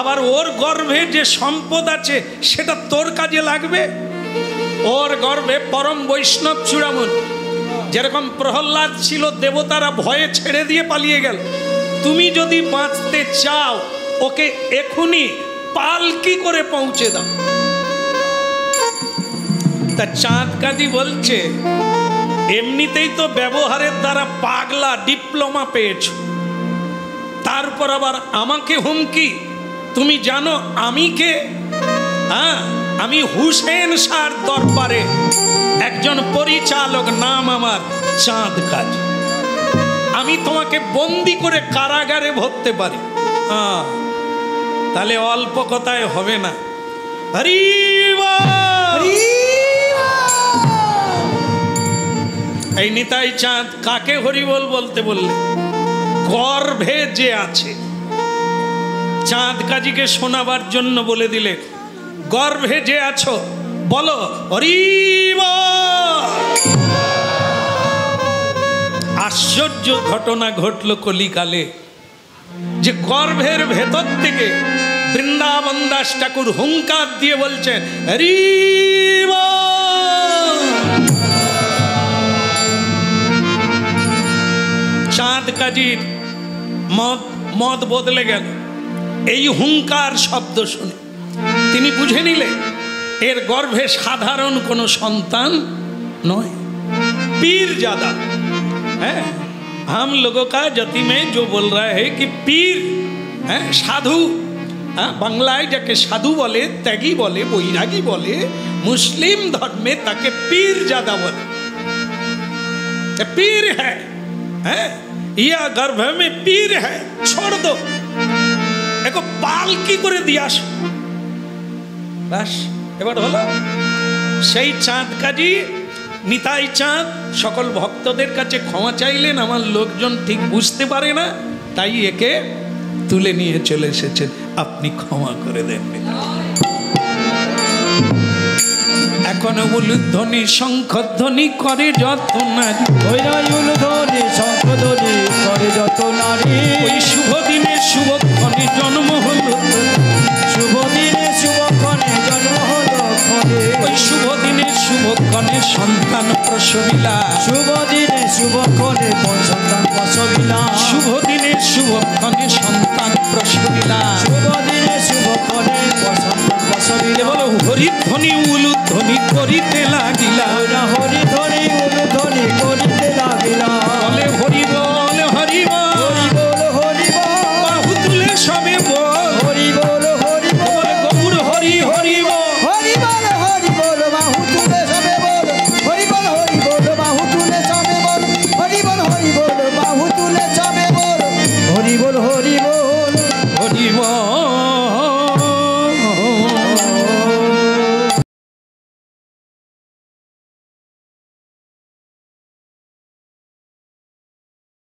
আবার ওর গর্ভে যে সম্পদ আছে সেটা তোর কাজে লাগবে। ওর গর্ভে পরম বৈষ্ণব চূড়ামণ, যেরকম প্রহ্লাদ ছিল, দেবতারা ভয়ে ছেড়ে দিয়ে পালিয়ে গেল। তুমি যদি বাঁচতে চাও ওকে এখুনি পালকি করে পৌঁছে দাও। তা চাঁদ কাজী বলছে এমনিতেই তো ব্যবহারের দ্বারা পাগলা ডিপ্লোমা পেয়েছো, তারপর আবার আমাকে হুমকি। তুমি জানো আমি কে? হ্যাঁ আমি হুসেন শাহর দরবারে একজন পরিচালক, নাম আমার চাঁদ কাজী। আমি তোমাকে বন্দি করে কারাগারে ভরতে পারি। হ্যাঁ তাহলে অল্প কথায় হবে না। হরি বল। এই নিতাই চাঁদ কাকে হরিবল বলতে বললে? গর্ভে যে আছে। চাঁদ কাজীকে শোনাবার জন্য বলে দিলে গর্ভে যে আছো বলো হরি বল। আশ্চর্য ঘটনা ঘটল কলিকালে, যে গর্ভের ভেতর থেকে বৃন্দাবন দাস ঠাকুর হুঙ্কার দিয়ে বলছেন হরি বল। চাঁদ কাজীর মত বদলে গেল এই হুঙ্কার শব্দ শুনে। তিনি বুঝে নিলে এর গর্ভে সাধারণ কোনো সন্তান নয়, पीर ज्यादा है। हम लोगों का जाति में जो बोल रहा है कि पीर है साधु, বাংলায় যাকে সাধু বলে, ত্যাগী বলে, বৈরাগী বলে, মুসলিম ধর্মে তাকে পীর জাদা বলে। पीर है, या गर्भ में पीर है, छोड़ दो। দেখো পালকি করে দিয়ে আস, ব্যাস এবার হলো। সেই চাঁদ কাজী নিতাই চাঁদ সকল ভক্তদের কাছে ক্ষমা চাইলেন, আমার লোকজন ঠিক বুঝতে পারে না, তাই একে তুলে নিয়ে চলে এসেছেন, আপনি ক্ষমা করে দেন। এখন উলুধ্বনি শঙ্খধ্বনি করে যত নারী, উলুধ্বনি শঙ্খধ্বনি করে যত নারী, ওই শুভ দিনে শুভক্ষণে জন্ম হলো, শুভ দিনে শুভক্ষণে জন্ম হলো, ওই শুভ দিনে শুভক্ষণে সন্তান প্রসবিলা, শুভ দিনে শুভক্ষণে সন্তান প্রসবিলা,